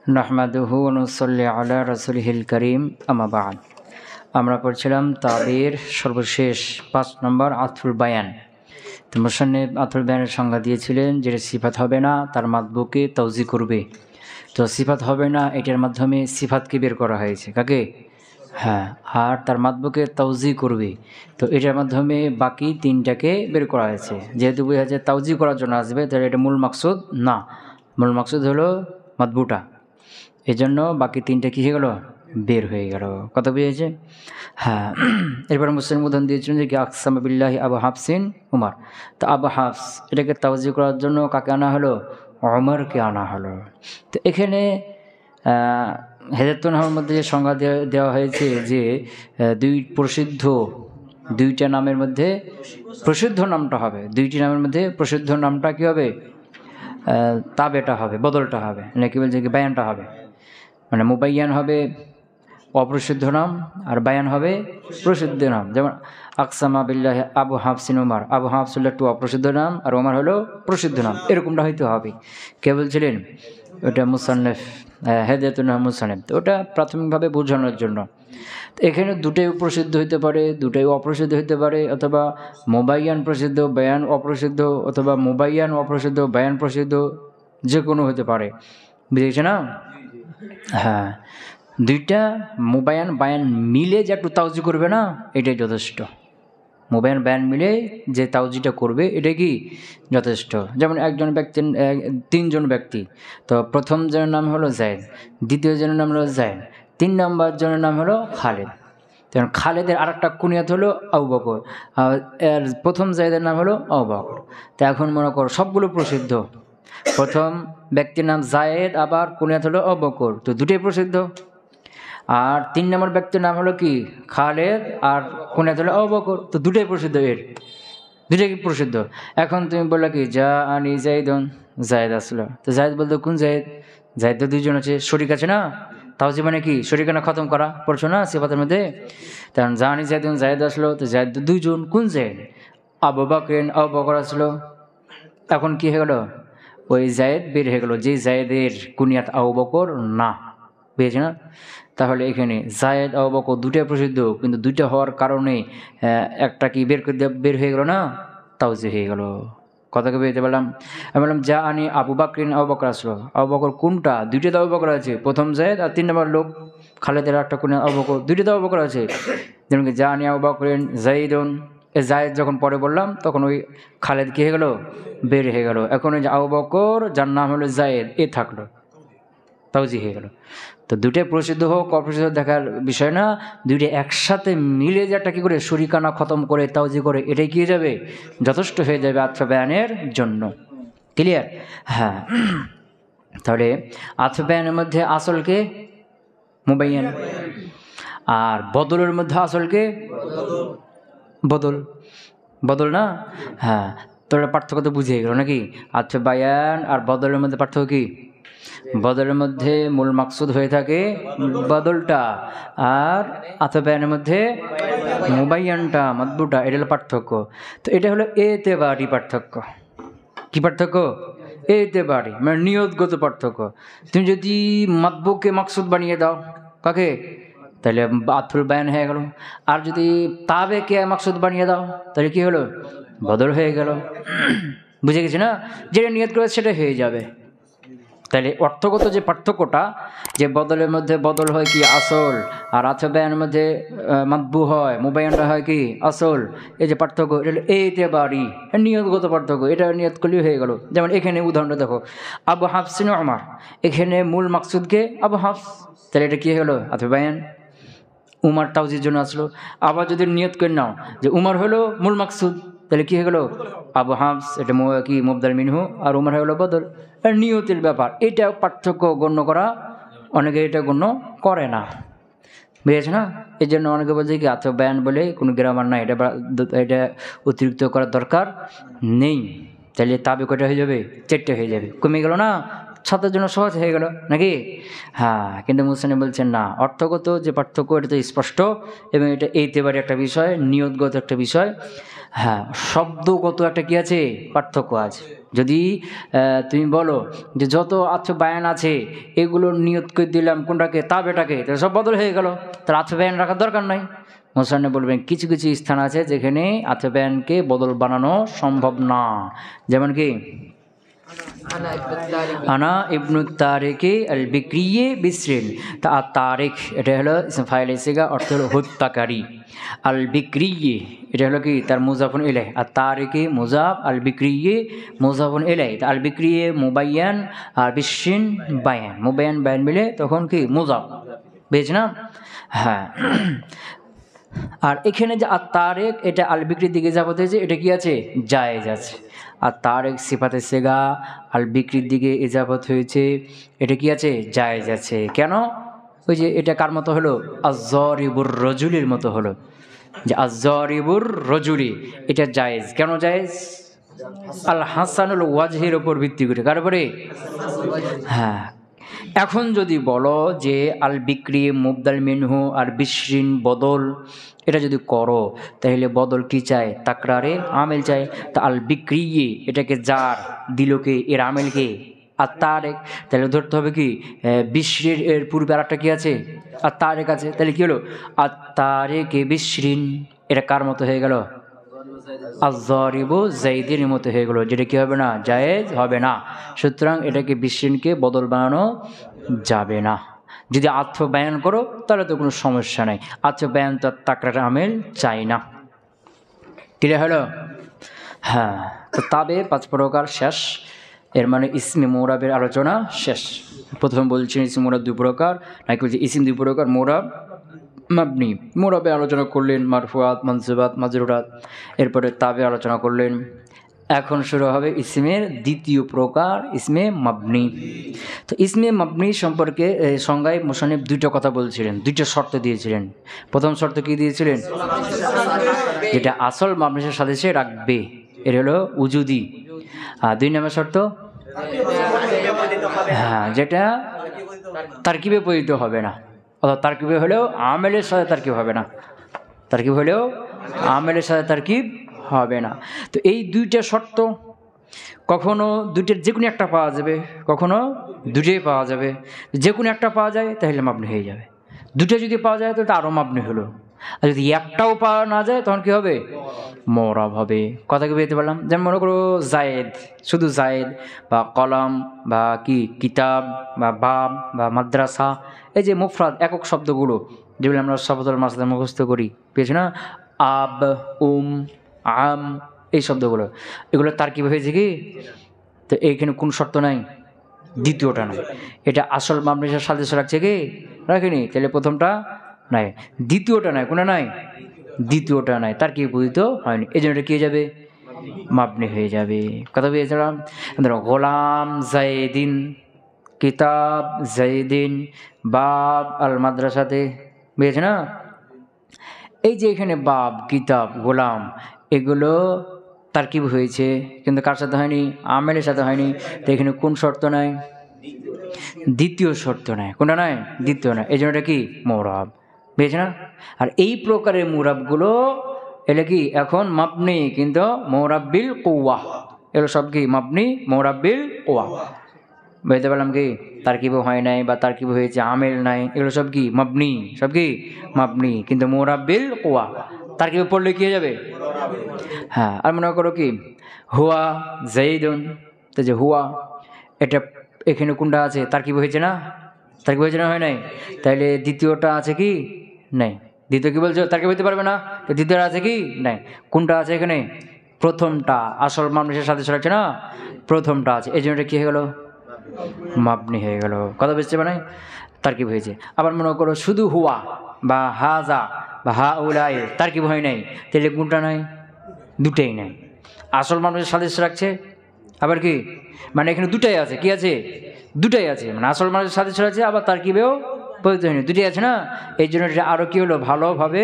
নাহমাদুহু ওয়া নুসাল্লি আলা রাসূলিহিল কারীম আম্মা বা'দ। আমরা পড়ছিলাম তাবির সর্বশেষ 5 নম্বর আতফুল বায়ান। তো মুসান্নিফ আতফুল বায়ানের সংজ্ঞা দিয়েছিলেন যে সিফাত হবে না তার মাতবুকে তাওজি করবে। তো সিফাত হবে না এটার মাধ্যমে সিফাতকে বের করা হয়েছে, কাকে? হ্যাঁ, আর তার মাতবুকে তাওজি করবে, তো এটার মাধ্যমে বাকি তিনটাকে বের করা হয়েছে। যেহেতু বোঝা যায় তাওজি করার জন্য আসবে, তাহলে এটা মূল মাকসুদ না, মূল মাকসুদ হলো মাতবুটা। এই জন্য বাকি তিনটা কী হয়ে গেল? বের হয়ে গেল। কথা বুঝেছে? হ্যাঁ। এরপর মুসলিম উদাহরণ দিয়েছিলেন যে কি আকসাম বিল্লাহি আবু হাফসিন উমার। তো আবু হাফস এটাকে তাওজি করার জন্য কাকে আনা হলো? ওমরকে আনা হলো। তো এখানে হেদায়েতুন নামের মধ্যে যে সংজ্ঞা দেওয়া হয়েছে যে দুই প্রসিদ্ধ দুইটা নামের মধ্যে প্রসিদ্ধ নামটা হবে, দুইটি নামের মধ্যে প্রসিদ্ধ নামটা কী হবে? তাবেটা হবে, বদলটা হবে, নাকি বলছে কি বায়ানটা হবে। মানে মুবাইয়ান হবে অপ্রসিদ্ধ নাম আর বায়ান হবে প্রসিদ্ধ নাম। যেমন আকসামা বিল্লাহি আবু হাফসিন উমার, আবু হাফস হলো একটু অপ্রসিদ্ধ নাম আর ওমর হলো প্রসিদ্ধ নাম, এরকমটা হয়তো হবে। কে বলছিলেন? ওটা মুসান্নিফ হেদায়েতুন মুসান্নিফ। তো ওটা প্রাথমিকভাবে বোঝানোর জন্য। এখানে দুটাই প্রসিদ্ধ হইতে পারে, দুটাই অপ্রসিদ্ধ হইতে পারে, অথবা মুবাইয়ান প্রসিদ্ধ বায়ান অপ্রসিদ্ধ, অথবা মুবাইয়ান অপ্রসিদ্ধ বায়ান প্রসিদ্ধ, যে কোনো হতে পারে। বুঝেছে না? হ্যাঁ, দুইটা মুবায়ান বায়ান মিলে যে একটু তাওজি করবে না, এটাই যথেষ্ট। মুবায়ান বায়ান মিলে যে তাওজিটা করবে এটাই কি যথেষ্ট। যেমন একজন ব্যক্তি, তিনজন ব্যক্তি, তো প্রথম জনের নাম হলো জায়েদ, দ্বিতীয় জনের নাম হলো জায়েদ, 3 নম্বর জনের নাম হলো খালেদ। যেমন খালেদের আরেকটা কুনিয়াত হলো আবু বকর, আর প্রথম জায়েদের নাম হলো আবু বকর। তো এখন মনে করো সবগুলো প্রসিদ্ধ, প্রথম ব্যক্তির নাম জায়েদ আবার কুনিয়াত হলো আবু বকর, তো দুটোই প্রসিদ্ধ। আর 3 নম্বর ব্যক্তির নাম হলো কি খালেদ আর কুনিয়াত হলো আবু বকর, তো দুটোই প্রসিদ্ধ, এর দুটোই প্রসিদ্ধ। এখন তুমি বললে কি যা আনি জাইদুন, জায়েদ আসলো, তো জায়েদ বলতো কোন জায়েদ? জায়েদ তো দুইজন আছে, শরীক আছে না, তাওজি মানে কি শরীকানা খতম করা, পড়ছো না সিফাতের মধ্যে? তখন যা আনি জাইদুন, জায়েদ আসলো, তো জায়েদ তো দুইজন, কোন জায়েদ? আবু বকর, আবু বকর আসলো। এখন কি হয়ে গেল? ওই জায়েদ বের হয়ে গেল, যে জায়েদের কুনিয়াত আবু বকর না। বুঝেছে না? তাহলে এখানে জায়েদ আবু বকর দুইটা প্রসিদ্ধ, কিন্তু দুইটা হওয়ার কারণে একটা কি বের হয়ে গেল না, তাওজি হয়ে গেল। কথাকে বেরোতে পারলাম। আমি বললাম যা আনি আবু বকর, আবু বকর আসলো, আবু বকর কোনটা? দুইটা তো আবু বকর আছে, প্রথম জায়েদ আর 3 নম্বর লোক খালেদের একটা কুনিয়াত আবু বকর, দুইটা তো আবু বকর আছে। যেমন কি যা আনি আবু বকর জাইদুন, এ জায়েদ যখন পরে বললাম তখন ওই খালেদ কি হয়ে গেল? বের হয়ে গেল। এখন ওই যে আবু বকর যার নাম হলো জায়েদ, এ থাকলো, তাওজি হয়ে গেল। তো দুটোই প্রসিদ্ধ হোক অপ্রসিদ্ধ দেখার বিষয় না, দুইটা একসাথে মিলে যে একটা কী করে শরিকানা খতম করে তাওজি করে, এটাই কি হয়ে যাবে? যথেষ্ট হয়ে যাবে আতফ বায়ানের জন্য। ক্লিয়ার? হ্যাঁ। তাহলে আতফ বায়ানের মধ্যে আসলকে মুবাইয়ান, আর বদলের মধ্যে আসলকে বদল, বদল না? হ্যাঁ, তোরা পার্থক্য তো বুঝিয়ে গেল নাকি? আতফ বায়ান আর বদলের মধ্যে পার্থক্য কি? বদলের মধ্যে মূল মাকসুদ হয়ে থাকে বদলটা, আর আতফ বায়ানের মধ্যে মুবাইয়ানটা, মাতবুটা, এটা হলো পার্থক্য। তো এটা হলো এতেবারি পার্থক্য। কি পার্থক্য? এতেবারি মানে নিয়তগত পার্থক্য। তুমি যদি মাতবুকে মাকসুদ বানিয়ে দাও, কাকে? তাহলে আতফুল বায়ান হয়ে গেল। আর যদি তাবেকে মাকসুদ বানিয়ে দাও, তাহলে কি হলো? বদল হয়ে গেল। বুঝে গেছি না? যেটা নিয়ত করে সেটা হয়ে যাবে। তাহলে অর্থগত যে পার্থক্যটা, যে বদলের মধ্যে বদল হয় কি আসল, আর আতফ বায়ানের মধ্যে মাতবু হয়, মুবাইয়ানটা হয় কি আসল, এই যে পার্থক্য, এটা হলো এতেবারি, নিয়তগত পার্থক্য। এটা নিয়ত করলেই হয়ে গেল। যেমন এখানে উদাহরণটা দেখো, আবু হাফসিন উমার, এখানে মূল মাকসুদকে আবু হাফস, তাহলে এটা কী হয়ে গেল? আতফ বায়ান। উমার তাওজির জন্য আসলো। আবার যদি নিয়ত করে নাও যে উমার হলো মূল মাকসুদ, তাহলে কী হয়ে গেল? আবু হাফস, এটা কি মুবদাল মিনহু, আর উমার হয়ে গেলো বদল। নিয়তের ব্যাপার, এটা পার্থক্য গণ্য করা, অনেকে এটা গণ্য করে না। বুঝেছে না? এই জন্য অনেকে বলছে কি আতফ বায়ান বলে কোনো গ্রামার নাই, এটা অতিরিক্ত করার দরকার নেই। তাহলে তাবে কয়টা হয়ে যাবে? 4টে হয়ে যাবে। কমে গেল না? ছাত্রের জন্য সহজ হয়ে গেল নাকি? হ্যাঁ, কিন্তু মুসান্নিফ বলছেন না, অর্থগত যে পার্থক্য এটা তো স্পষ্ট এবং এটা এইতেবারে একটা বিষয়, নিয়তগত একটা বিষয়। হ্যাঁ, শব্দগত একটা কি আছে, পার্থক্য আছে। যদি তুমি বলো যে যত বায়ান আছে এগুলোর নিয়ত করে দিলাম কোনটাকে, তাবেটাকে, তাহলে সব বদল হয়ে গেল, তার বায়ান রাখার দরকার নাই। মুসান্নিফ বলবেন কিছু কিছু স্থান আছে যেখানে বায়ানকে বদল বানানো সম্ভব না। যেমন কি আনা ইবনু তারিকে আল বিক্রিয়ে বিসরিন, তা তারিক এটা হলো ইসম ফাইল সিগা, অর্থ হলো হত্যাকারী। আল বিক্রিয়ে এটা হলো কি তার মুজাফুন ইলাই, আর তারিকে মুজাফ, আল বিক্রিয়ে মুজাফুন ইলাই। তা আল বিক্রিয়ে মুবাইয়ান আর বিসরিন বায়ান, মুবাইয়ান বায়ান মিলে তখন কি মুজাফ, বুঝছ না? হ্যাঁ, আর এখানে যে আর তারেক এটা আল বিক্রির দিকে যাবত হয়েছে, এটা কি আছে, জায়েজ আছে। আর তারেক সিফাতে সেগা আল বিক্রির দিকে ইজাবত হয়েছে, এটা কি আছে, জায়েজ আছে। কেন? ওই যে এটা কার মতো হলো, আয-যারিবুর রাজুলির মতো হলো, যে আয-যারিবুর রাজুলি এটা জায়েজ। কেন জায়েজ? আল হাসানুল ওয়াজহির ওপর ভিত্তি করে, কার উপরে? হ্যাঁ, এখন যদি বলো যে আল বিক্রি মুবদাল মিনহু আর বিশরিন বদল, এটা যদি করো তাহলে বদল কি চায়, তাকরারে আমেল চায়। তা আল বিক্রি এটাকে জার দিলকে, এর আমেলকে আর তারেক, তাহলে ধরতে হবে কি বিশরির এর পূর্বে আর একটা কি আছে, আর তারেক আছে। তাহলে কি হলো, আর তারেকে বিশরিন, এটা কার মতো হয়ে গেল, আয-যারিবু যাইদের মতো হয়ে গেল, যেটা কি হবে না, জায়েজ হবে না। সুতরাং এটাকে বিশরিনকে বদল বানানো যাবে না। যদি আত্ম বায়ান করো তাহলে তো কোনো সমস্যা নাই, আত্ম বায়ান তো তাকরার আমেল চাই না। ক্লিয়ার হলো? হ্যাঁ, তো তবে 5 প্রকার শেষ, এর মানে ইসমে মুরাবের আলোচনা শেষ। প্রথমে বলছেন ইসমে মুরাব 2 প্রকার, নাকি বলছে ইসিম 2 প্রকার, মুরাব মাবনি। মুরাবে আলোচনা করলেন মারফুয়াত, মানসুবাত, মাজরুরাত, এরপরে তাবে আলোচনা করলেন। এখন শুরু হবে ইসমের দ্বিতীয় প্রকার, ইসমে মাবনি। তো ইসমে মাবনি সম্পর্কে সংজ্ঞায় মুসান্নিফ 2টা কথা বলছিলেন, 2টা শর্ত দিয়েছিলেন। প্রথম শর্ত কি দিয়েছিলেন, যেটা আসল মাবনির সাথে সে রাখবে, এর হলো উজুদি। আর 2 নম্বর শর্ত, হ্যাঁ, যেটা তারকিবে পরিণত হবে না, অর্থাৎ তারকিবে হলেও আমেলের সাথে তারকিব হবে না, তারকিব হলেও আমেলের সাথে তারকিব হবে না। তো এই 2টা শর্ত কখনো 2টের যে কোনো একটা পাওয়া যাবে, কখনো 2টোই পাওয়া যাবে। যে কোনো একটা পাওয়া যায় তাহলে মাবনি হয়ে যাবে, 2টো যদি পাওয়া যায় তাহলে আরও মাবনি হলো। আর যদি একটাও পাওয়া না যায় তখন কি হবে, মুরাব হবে। কথা কি বুঝতে পারলাম? যেমন মনে করো জায়েদ, শুধু জায়েদ, বা কলম, বা কি কিতাব, বা বাব, বা মাদ্রাসা, এই যে মুফরাদ একক শব্দগুলো যেগুলো আমরা শব্দল মাসদার মুখস্থ করি, পেয়েছি না, আব, আম, এই শব্দগুলো, এগুলো তার কী হয়েছে কি, তো এইখানে কোন শর্ত নাই, দ্বিতীয়টা নাই। এটা আসল মাবনির সাথে রাখছে কি, রাখেনি, তাহলে প্রথমটা নাই, দ্বিতীয়টা নাই, কোনো নাই, দ্বিতীয়টা নাই, তার কি বুঝিত হয়নি, এই জন্য এটা কি হয়ে যাবে, মাবনি হয়ে যাবে। কথা বুঝেছিলাম? ধরো গোলাম জাইদিন, কিতাব জাইদিন, বাব আল মাদ্রাসাতে, বুঝেছে না? এই যে এখানে বাব, কিতাব, গোলাম, এগুলো তারকিব হয়েছে, কিন্তু কার সাথে হয়নি, আমেলের সাথে হয়নি। তো এখানে কোন শর্ত নাই, দ্বিতীয় শর্ত নাই, কোনটা নাই, দ্বিতীয় নাই, এই জন্য এটা কি মুরাব, বুঝেছে না? আর এই প্রকারের মুরাবগুলো এটা কি এখন মাবনি, কিন্তু মুরাব্বিল কুওয়া, এগুলো সব কি মাবনি মুরাব্বিল কুওয়া। বুঝতে পারলাম কি, তারকিব হয় নাই বা তারকিব হয়েছে আমেল নাই, এগুলো সব কি মাবনি, সব কি মাবনি, কিন্তু মুরাব্বিল কুওয়া, তারকিবে পড়লে কি হয়ে যাবে, হ্যাঁ। আর মনে করো কি হুয়া জাইদুন, তো যে হুয়া এটা এখানে কোনটা আছে, তারকিব হয়েছে না, তারকিব হয়েছে না, হয় নাই, তাইলে দ্বিতীয়টা আছে কি, নাই। দ্বিতীয় কি বলছো, তারকিব হইতে পারবে না, তো দ্বিতীয়টা আছে কি, নাই। কোনটা আছে এখানে, প্রথমটা, আসল মানুষের সাথে সরাচ্ছে না, প্রথমটা আছে, এই জন্য এটা কি হয়ে গেল, মাবনি হয়ে গেল। কথা বুঝতে পারে, তারকিব হয়েছে। আবার মনে করো শুধু হুয়া বা হাজা বা হা উলাই, তারকিব হয় নাই, তাহলে কোনটা নাই, দুটাই নাই, আসল মানুষের সাথে রাখছে, আবার কি মানে এখানে দুটাই আছে, কি আছে, দুটাই আছে, মানে আসল মানুষের সাথে আছে, আবার তারকিবেও পরিচিত হয়নি, দুটাই আছে না, এই জন্য এটা আরও কি হলো, ভালোভাবে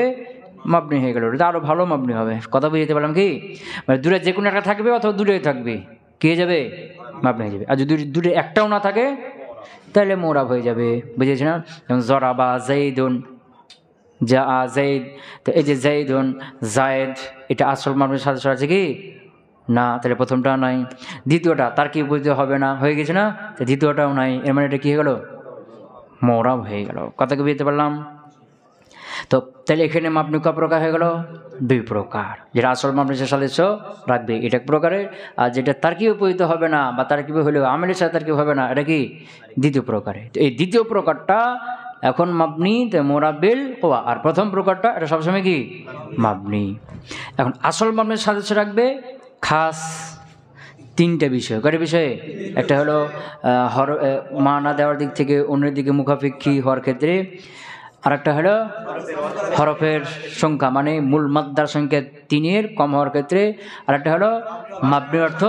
মাবনি হয়ে গেল, এটা আরও ভালো মাবনি হবে। কথা বুঝতে পারলাম কি, মানে দুটো যে কোনো একটা থাকবে অথবা দুটোই থাকবে, কি হয়ে যাবে, মাবনি হয়ে যাবে। আর যদি দুটো একটাও না থাকে তাহলে মোরাব হয়ে যাবে, বুঝেছি না? যেমন জরাবা জাইদুন, যা জাইদ, তো এই যে জাইদুন জায়েদ, এটা আসল মাবনির সাথে আছে কি না, তাহলে প্রথমটা নাই। দ্বিতীয়টা তার কি বুঝতে হবে না, হয়ে গেছে না, তো দ্বিতীয়টাও নাই, এর মানে এটা কী হয়ে গেল, মোরাব হয়ে গেল। কথা কি বুঝতে পারলাম? তো তাহলে এখানে মাবনি ক প্রকার হয়ে গেল, দুই প্রকার। যেটা আসল মাবনির সাদৃশ্য রাখবে এটা এক প্রকারের, আর যেটা তারকিবে পরিণত হবে না বা তারকিবে হলেও আমেলের সাথে তারকিব হবে না, এটা কি দ্বিতীয় প্রকারে। তো এই দ্বিতীয় প্রকারটা এখন মাবনি, তো মোরাবিল কোয়া, আর প্রথম প্রকারটা এটা সবসময় কি মাবনি। এখন আসল মাবনির সাদৃশ্য রাখবে খাস তিনটা বিষয়। কয়টা বিষয়ে? একটা হলো মানা দেওয়ার দিক থেকে অন্যের দিকে মুখাপেক্ষী হওয়ার ক্ষেত্রে, আর একটা হলো হরফের সংখ্যা মানে মূল মাদ্দার সংখ্যা 3-এর কম হওয়ার ক্ষেত্রে, আর একটা হলো মাবনি অর্থ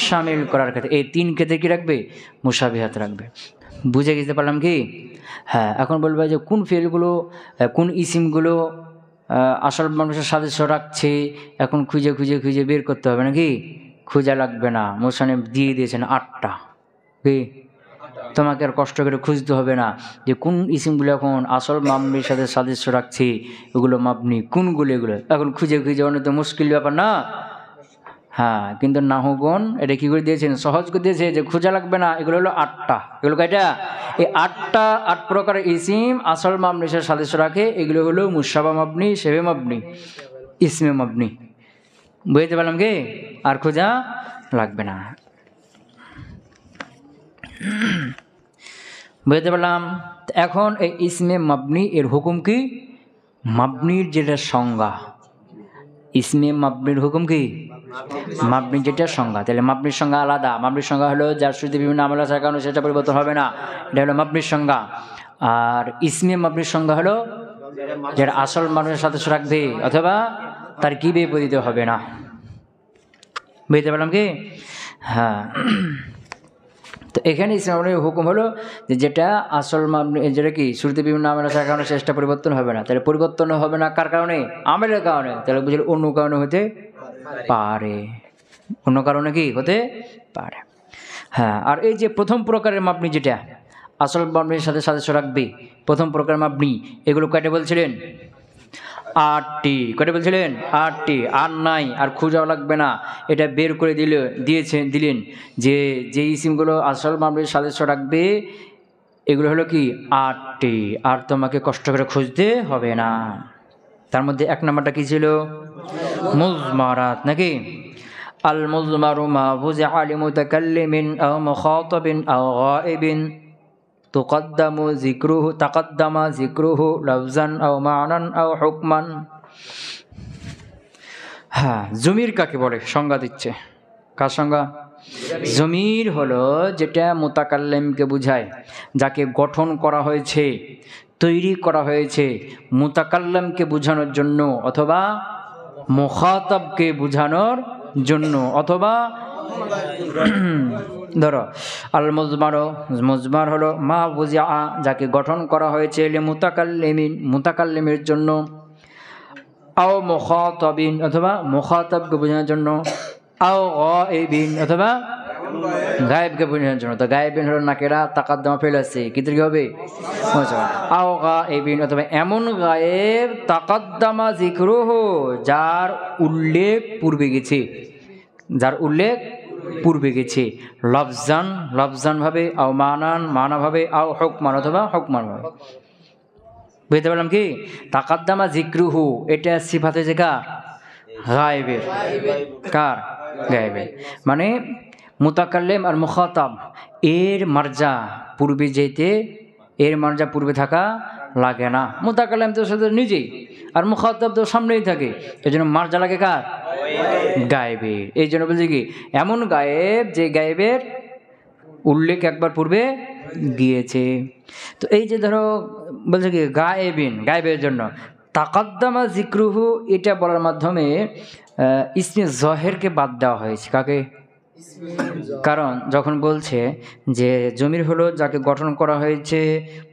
শামিল করার ক্ষেত্রে। এই তিন ক্ষেত্রে কি রাখবে, মুশাবিহাত রাখবে। বুঝে গেতে পারলাম কি? হ্যাঁ, এখন বলবো যে কোন ফেলগুলো কোন ইসিমগুলো আসল মানুষের সাদৃশ্য রাখছে, এখন খুঁজে খুঁজে খুঁজে বের করতে হবে নাকি? খোঁজা লাগবে না, মোসানেফ দিয়ে দিয়েছেন 8টা। কি তোমাকে আর কষ্ট করে খুঁজতে হবে না যে কোন ইসিমগুলো এখন আসল মাবনির সাথে সাদৃশ্য রাখছে, ওগুলো মাবনি কোনগুলো, এগুলো এখন খুঁজে খুঁজে অনেক তো মুশকিল ব্যাপার না? হ্যাঁ, কিন্তু নাহুগণ এটা কী করে দিয়েছেন, সহজ করে দিয়েছে যে খোঁজা লাগবে না। এগুলো হলো 8টা। এগুলো কয়টা? এই 8 প্রকার ইসিম আসল মাবনির সাথে সাদৃশ্য রাখে। এগুলো হলো মুশাবা মাবনি, শেবে মাবনি, ইসমে মাবনি। বুঝতে পারলাম কি? আর খোঁজা লাগবে না। বুঝতে পারলাম? এখন এই ইসমে মাবনি এর হুকুম কি? মাবনির যেটা সংজ্ঞা, ইসমে মাবনির হুকুম কি? মাবনির যেটা সংজ্ঞা, তাহলে মাবনির সংজ্ঞা আলাদা। মাবনির সংজ্ঞা হলো যার শুরুতে বিভিন্ন আমল আসার কারণে সেটা পরিবর্তন হবে না, এটা হলো মাবনির সংজ্ঞা। আর ইসমে মাবনির সংজ্ঞা হলো যার আসল মাবনির সাথে রাখবে অথবা তার কি বিপরীত হবে না। বুঝতে পারলাম কি? হ্যাঁ, তো এখানে ইসলামের হুকুম হলো যে যেটা আসল মাবনি, যেটা কি শুরুতে বিভিন্ন আমল আসার কারণে শেষটা পরিবর্তন হবে না। তাহলে পরিবর্তন হবে না কার কারণে? আমেলের কারণে। তাহলে বুঝলে অন্য কারণে হতে পারে, অন্য কারণে কি হতে পারে। হ্যাঁ, আর এই যে প্রথম প্রকারের মাবনি যেটা আসল মাবনির সাথে সাদৃশ্য রাখবে, প্রথম প্রকার মাবনি, এগুলো কয়টা বলছিলেন? 8টি। কয়টা বলছিলেন? 8টি। আর নাই, আর খোঁজাও লাগবে না, এটা বের করে দিলেন যে যে ইসিমগুলো আসল মাবনির সাদৃশ্য রাখবে এগুলো হলো কি 8টি, আর তোমাকে কষ্ট করে খুঁজতে হবে না। তার মধ্যে 1 নম্বরটা কি ছিল? মুজমারাত, নাকি? আল মুজমারু মা ফুজিআ লিমুতাকাল্লিমিন আও মুখাতাবিন আও গায়িবিন তাকাদ্দামা যিকরুহু লাফজান আও মা'নান আও হুকমান। হ্যাঁ, জমির কাকে বলে সংজ্ঞা দিচ্ছে। কার সংজ্ঞা? জমির হলো যেটা মুতাকাল্লিমকে বুঝায়, যাকে গঠন করা হয়েছে, তৈরি করা হয়েছে মুতাকাল্লিমকে বোঝানোর জন্য অথবা মুখাতাবকে বোঝানোর জন্য, অথবা ধরো আল মুজমার হলো মা বুজিআ, যাকে গঠন করা হয়েছে মুতাকাল্লিমের জন্য, আও মুখাতাবিন অথবা মুখাতাবকে বোঝানোর জন্য, আও গায়িবিন অথবা গায়েবকে বোঝানোর জন্য। তো গায়েবিন হলো নাকেরা, তাকাদ্দামা ফেল আছে, কিন্তু কি হবে? আও গায়িবিন অথবা এমন গায়েব তাকাদ্দামা যিকরুহু, যার উল্লেখ পূর্বে গেছে, যার উল্লেখ পূর্বে গেছে, লফজান ভাবে, আও মানা ভাবে, আও হুকমান অথবা হুকমান ভাবে। বুঝতে পারলাম কি? তাকাদ্দামা যিকরুহু এটা সিফাতে যে কার? গায়েবের। কার? গায়েবের। মানে মুতাকাল্লিম আর মুখাতাব এর মার্জা পূর্বে যেতে, এর মার্জা পূর্বে থাকা লাগে না। মুতাকাল্লিম তো সাথে নিজেই, আর মুখাতাব তো সামনেই থাকে, এই জন্য মার্জা লাগে কার? গায়েবের। এই জন্য বলছি কি এমন গায়েব যে গায়েবের উল্লেখ একবার পূর্বে গিয়েছে। তো এই যে ধরো বলছে কি গায়েবিন, গায়েবের জন্য তাকাদ্দামা যিকরুহু, এটা বলার মাধ্যমে ইসমে জহেরকে বাদ দেওয়া হয়েছে। কাকে? কারণ যখন বলছে যে জমির হলো যাকে গঠন করা হয়েছে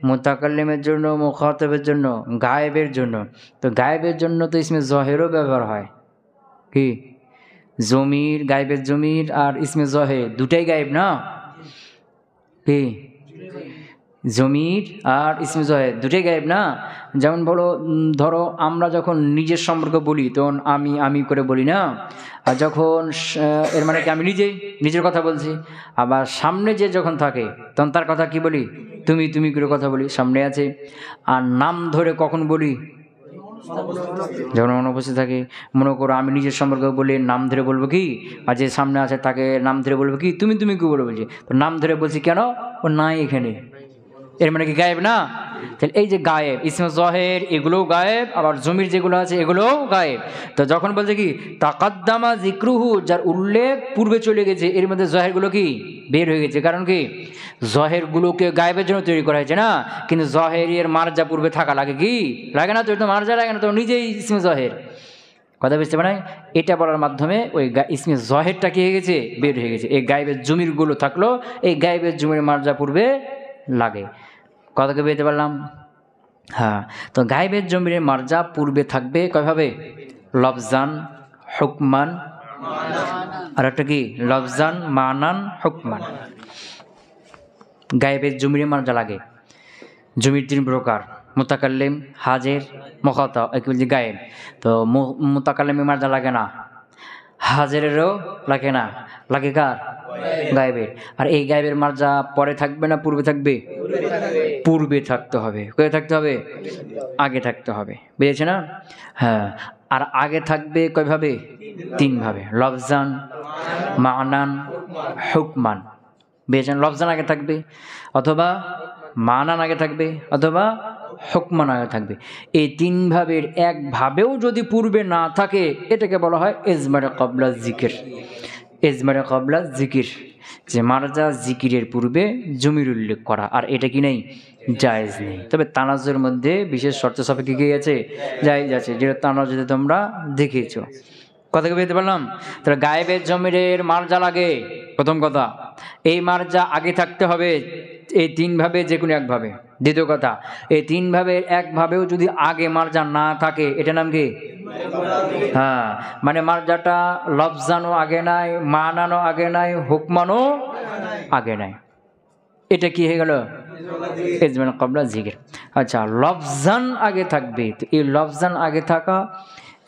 মুতাকাল্লিমের জন্য, মুখাতাবের জন্য, গায়েবের জন্য, তো গায়েবের জন্য তো ইসমে জহেরও ব্যবহার হয়। কি জমির, গায়েবের জমির আর ইসমে জহের দুটাই গায়েব না? কি জমির আর ইসমে জহের দুটাই গায়েব না? যেমন ধরো আমরা যখন নিজের সম্পর্কে বলি তখন আমি আমি করে বলি না, আর যখন এর মানে কি আমি নিজের কথা বলছি। আবার সামনে যে যখন থাকে তখন তার কথা কি বলি? তুমি তুমি করে কথা বলি, সামনে আছে। আর নাম ধরে কখন বলি? যখন অনুপস্থিত থাকে। মনে করো আমি নিজের সম্পর্কে বলি, নাম ধরে বলবো কি, আর যে সামনে আছে তাকে নাম ধরে বলবো কি, তুমি তুমি কি বলে বলছি। তো নাম ধরে বলছি কেন? ও নাই এখানে, এর মানে কি গায়েব না? তাহলে এই যে গায়েব, ইসমে জহের এগুলোও গায়েব, আবার জমির যেগুলো আছে এগুলোও গায়েব। তো যখন বলছে কি তাকাদ্দামা জিক্রুহু, যার উল্লেখ পূর্বে চলে গেছে, এর মধ্যে জহেরগুলো কি বের হয়ে গেছে। কারণ কি জহেরগুলোকে গায়েবের জন্য তৈরি করা হয়েছে না, কিন্তু জহেরের মার্জা পূর্বে থাকা লাগে কি লাগে না? তো মার্জা লাগে না, তো নিজেই ইসমে জহের। কথা বুঝতে পারে? এটা বলার মাধ্যমে ওই ইসমে জহেরটা কি হয়ে গেছে? বের হয়ে গেছে। এই গায়েবের জমিরগুলো থাকলো, এই গায়েবের জমির মার্জা পূর্বে লাগে। কথাকে পেতে পারলাম? হ্যাঁ। তো গায়েবের জমির মার্জা পূর্বে থাকবে কয়ভাবে? লফজান, হুকমান, আর একটা কি লফজান, মানান, হুকমান। গায়েবের জমির মার্জা লাগে। জমির 3 প্রকার: মুতাকাল্লিম, হাজির, মুখাতাব, এগুলো যে গায়েব। তো মুতাকাল্লিমের মার্জা লাগে না, হাজিরেরও লাগে না, লাগে কার? গায়েবের। আর এই গায়েবের মার্জা পরে থাকবে না পূর্বে থাকবে? পূর্বে থাকতে হবে। কোথায় থাকতে হবে? আগে থাকতে হবে। বুঝেছে না? হ্যাঁ। আর আগে থাকবে কয়ভাবে? 3 ভাবে: লফজান, মানান, হুকমান। বুঝেছেন? লফজান আগে থাকবে, অথবা মানান আগে থাকবে, অথবা হুকমান আগে থাকবে। এই 3 ভাবের এক ভাবেও যদি পূর্বে না থাকে, এটাকে বলা হয় ইজমারে ক্বাবলা যিকির। ইজমারে ক্বাবলা যিকির, যে মার্জা যিকিরের পূর্বে জমির উল্লেখ করা। আর এটা কি নেই? জায়েজ নেই। তবে তানাজুর মধ্যে বিশেষ শর্ত সাপেক্ষে কি আছে? জায়েজ আছে, যেটা তানাজুতে তোমরা দেখেছো। কথা কি বলতে পারলাম? তাহলে গায়েবের জমিরের মার্জা লাগে। প্রথম কথা, এই মার্জা আগে থাকতে হবে এই 3 ভাবে যে কোনো এক ভাবে। দ্বিতীয় কথা, এই 3 ভাবের এক ভাবেও যদি আগে মার্জা না থাকে, এটা নাম কি? হ্যাঁ, মানে মার্জাটা লফজানও আগে নাই, মানানও আগে নাই, হুকমানও আগে নাই। এটা কি হয়ে গেল? ইজমান ক্বাবলা যিকির। আচ্ছা, লফজান আগে থাকবে। তো এই লফজান আগে থাকা,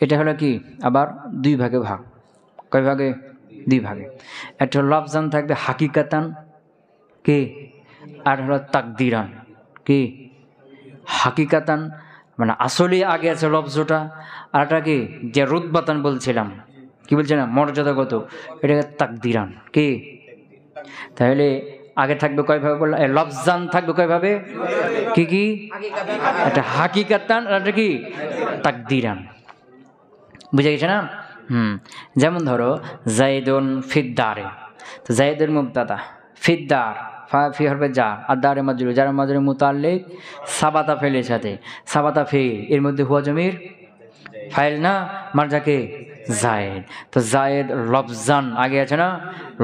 এটা হলো কি আবার 2 ভাগে ভাগ। কয় ভাগে? 2 ভাগে। একটা লফজান থাকবে হাকিকাতান, কি, আর হলো তাকদিরান। কি হাকিকাতান মানে আসলে আগে আছে লফজটা, আর একটা কি যে রুতবাতান বলছিলাম, কি বলছিলাম, মর্যাদাগত, এটা তাকদিরান। কি তাহলে আগে থাকবে কয়ভাবে বললাম? লফজান থাকবে কয়ভাবে? কি কি? একটা হাকিকাতান আর একটা কি তাকদিরান। বুঝে গেছে না? যেমন ধরো জাইদুন ফিদ্দারে, তো জাইদের মুবতাদা, ফিদ্দার ফি হরফে জার, আর দারে মাজরুর, যার মাজরুর মুতাল্লিক সাবাতা ফেলের সাথে, সাবাতা ফেল, এর মধ্যে হুয়া জমির ফাইল না, মার্জাকে জায়েদ। তো জায়েদ লফজান আগে আছে না,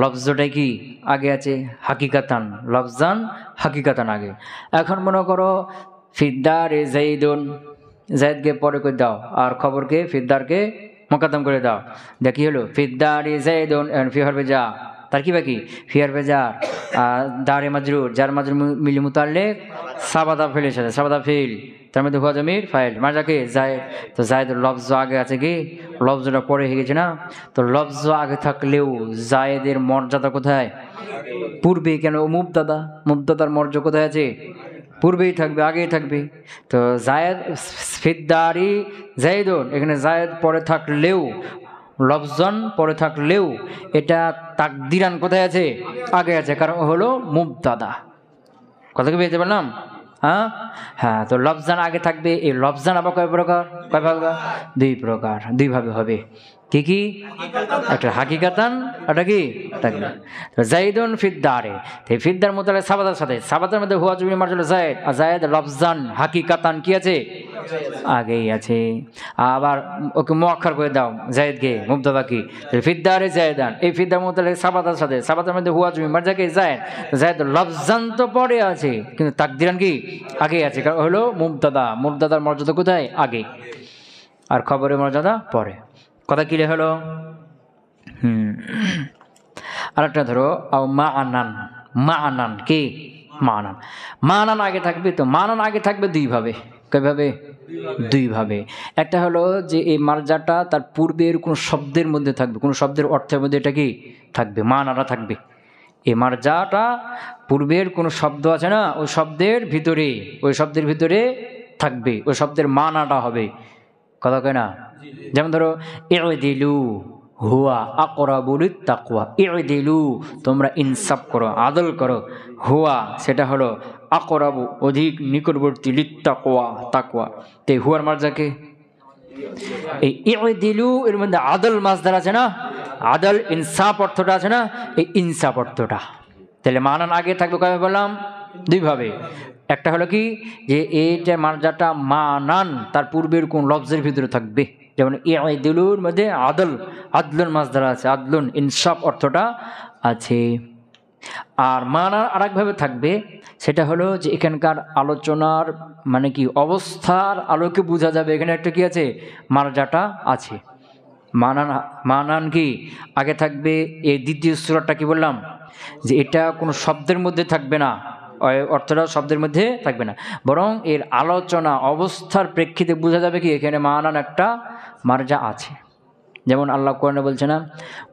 লফজটাই কি আগে আছে? হাকিকাতান। লফজান হাকিকাতান আগে। এখন মনে করো ফিদ্দারে জাইদুন, জায়েদকে পরে করে দাও, আর খবরকে ফিদ্দারকে মোকাদ্দম করে দাও। দেখি হলো ফিদ্দারে জাইদুন, ফি হরফে যা, তার কি বাকি? ফি হরফে জার, দারে মাজরুর, যার মাজরুর মিলি মুতাল্লিক সাবাতা ফেলের সাথে, সাবাতা ফিল, তার মধ্যে হুয়া জমির ফাইল, মার্জাকে জায়েদ। তো জায়েদের লফজ আগে আছে, কি লফজটা পরে হয়ে গেছে না? তো লফজ আগে থাকলেও জায়েদের মর্যাদা কোথায়? পূর্বে। কেন? মুবতাদা, মুবতাদার মর্যাদা কোথায় আছে? পূর্বেই থাকবে, আগেই থাকবে। তো জায়েদ ফিদ্দারি জাইদুন, এখানে জায়েদ পরে থাকলেও, লফজন পরে থাকলেও, এটা তাকদিরান কোথায় আছে? আগে আছে, কারণ হলো মুবতাদা। কথা কি বুঝতে পারলাম? হ্যাঁ হ্যাঁ। তো লফজান আগে থাকবে। এই লফজান আবার কয় প্রকার? কয় ভাগ? 2 প্রকার, 2 ভাবে হবে। কি কি? একটা হাকিকাতান, একটা কি থাকবে। জাইদুন ফিদ্দারে, এই ফিদ্দার মুতাল্লিক সাবাতার সাথে, সাবাতার মধ্যে হুয়া জমির মার্জুল জায়েদ, আর জায়েদ লফজান হাকিকাতান কি আছে? আগেই আছে। আবার ওকে মুআক্খার করে দাও জায়েদকে, মুবতাদা কি ফিদ্দারে জায়েদান, এই ফিদ্দার মুতাল্লিক সাবাতার সাথে, সাবাতার মধ্যে হুয়া জমির মার্জাকে জায়েদ, জায়েদ লফজান তো পরে আছে, কিন্তু তাকদিরান কি আগে আছে, কারণ হলো মুবতাদা। মুবতাদার মর্যাদা কোথায়? আগে, আর খবরের মর্যাদা পরে। কথা ক্লিয়ার হলো? আরেকটা ধরো মা আনান, মা আনান কি মা আনান, মা আনান আগে থাকবে, তো মা আনান আগে থাকবে দুইভাবে। কয়ভাবে? দুইভাবে। একটা হলো যে এই মার্জাটা তার পূর্বের কোনো শব্দের মধ্যে থাকবে, কোনো শব্দের অর্থের মধ্যে এটা কি থাকবে, মা আনাটা থাকবে। এই মার্জাটা পূর্বের কোনো শব্দ আছে না, ওই শব্দের ভিতরে থাকবে, ওই শব্দের মানাটা হবে। কথা কয় না? যেমন ধরো ইউদিলু হুয়া আকরাবু লিত্তাকওয়া, ইউদিলু তোমরা ইনসাফ করো, আদল করো, হুয়া সেটা হলো আকরাবু অধিক নিকটবর্তী, লিত্তাকওয়া তাকওয়া। তো হুয়ার মার্জাকে এই ইউদিলু এর মধ্যে আদল মাসদার আছে না, আদল ইনসাফ অর্থটা আছে না, এই ইনসাফ অর্থটা তাহলে মানান আগে থাকবে কবে বললাম? দুইভাবে। একটা হলো কি যে এই যে মার্জাটা মানান তার পূর্বের কোন লফজের ভিতরে থাকবে, যেমন ইউদিলুর মধ্যে আদলুন মাসদার আছে, আদলুন ইনসাফ অর্থটা আছে। আর মানার আরেকভাবে থাকবে, সেটা হলো যে এখানকার আলোচনার মানে কি অবস্থার আলোকে বোঝা যাবে এখানে একটা কি আছে, মার্জাটা আছে। মানান কি আগে থাকবে। এই দ্বিতীয় সূরাটা কি বললাম যে এটা কোনো শব্দের মধ্যে থাকবে না, অর্থটা শব্দের মধ্যে থাকবে না, বরং এর আলোচনা অবস্থার প্রেক্ষিতে বোঝা যাবে কি এখানে মানান একটা মার্জা আছে। যেমন আল্লাহ কোরআনে বলছে না,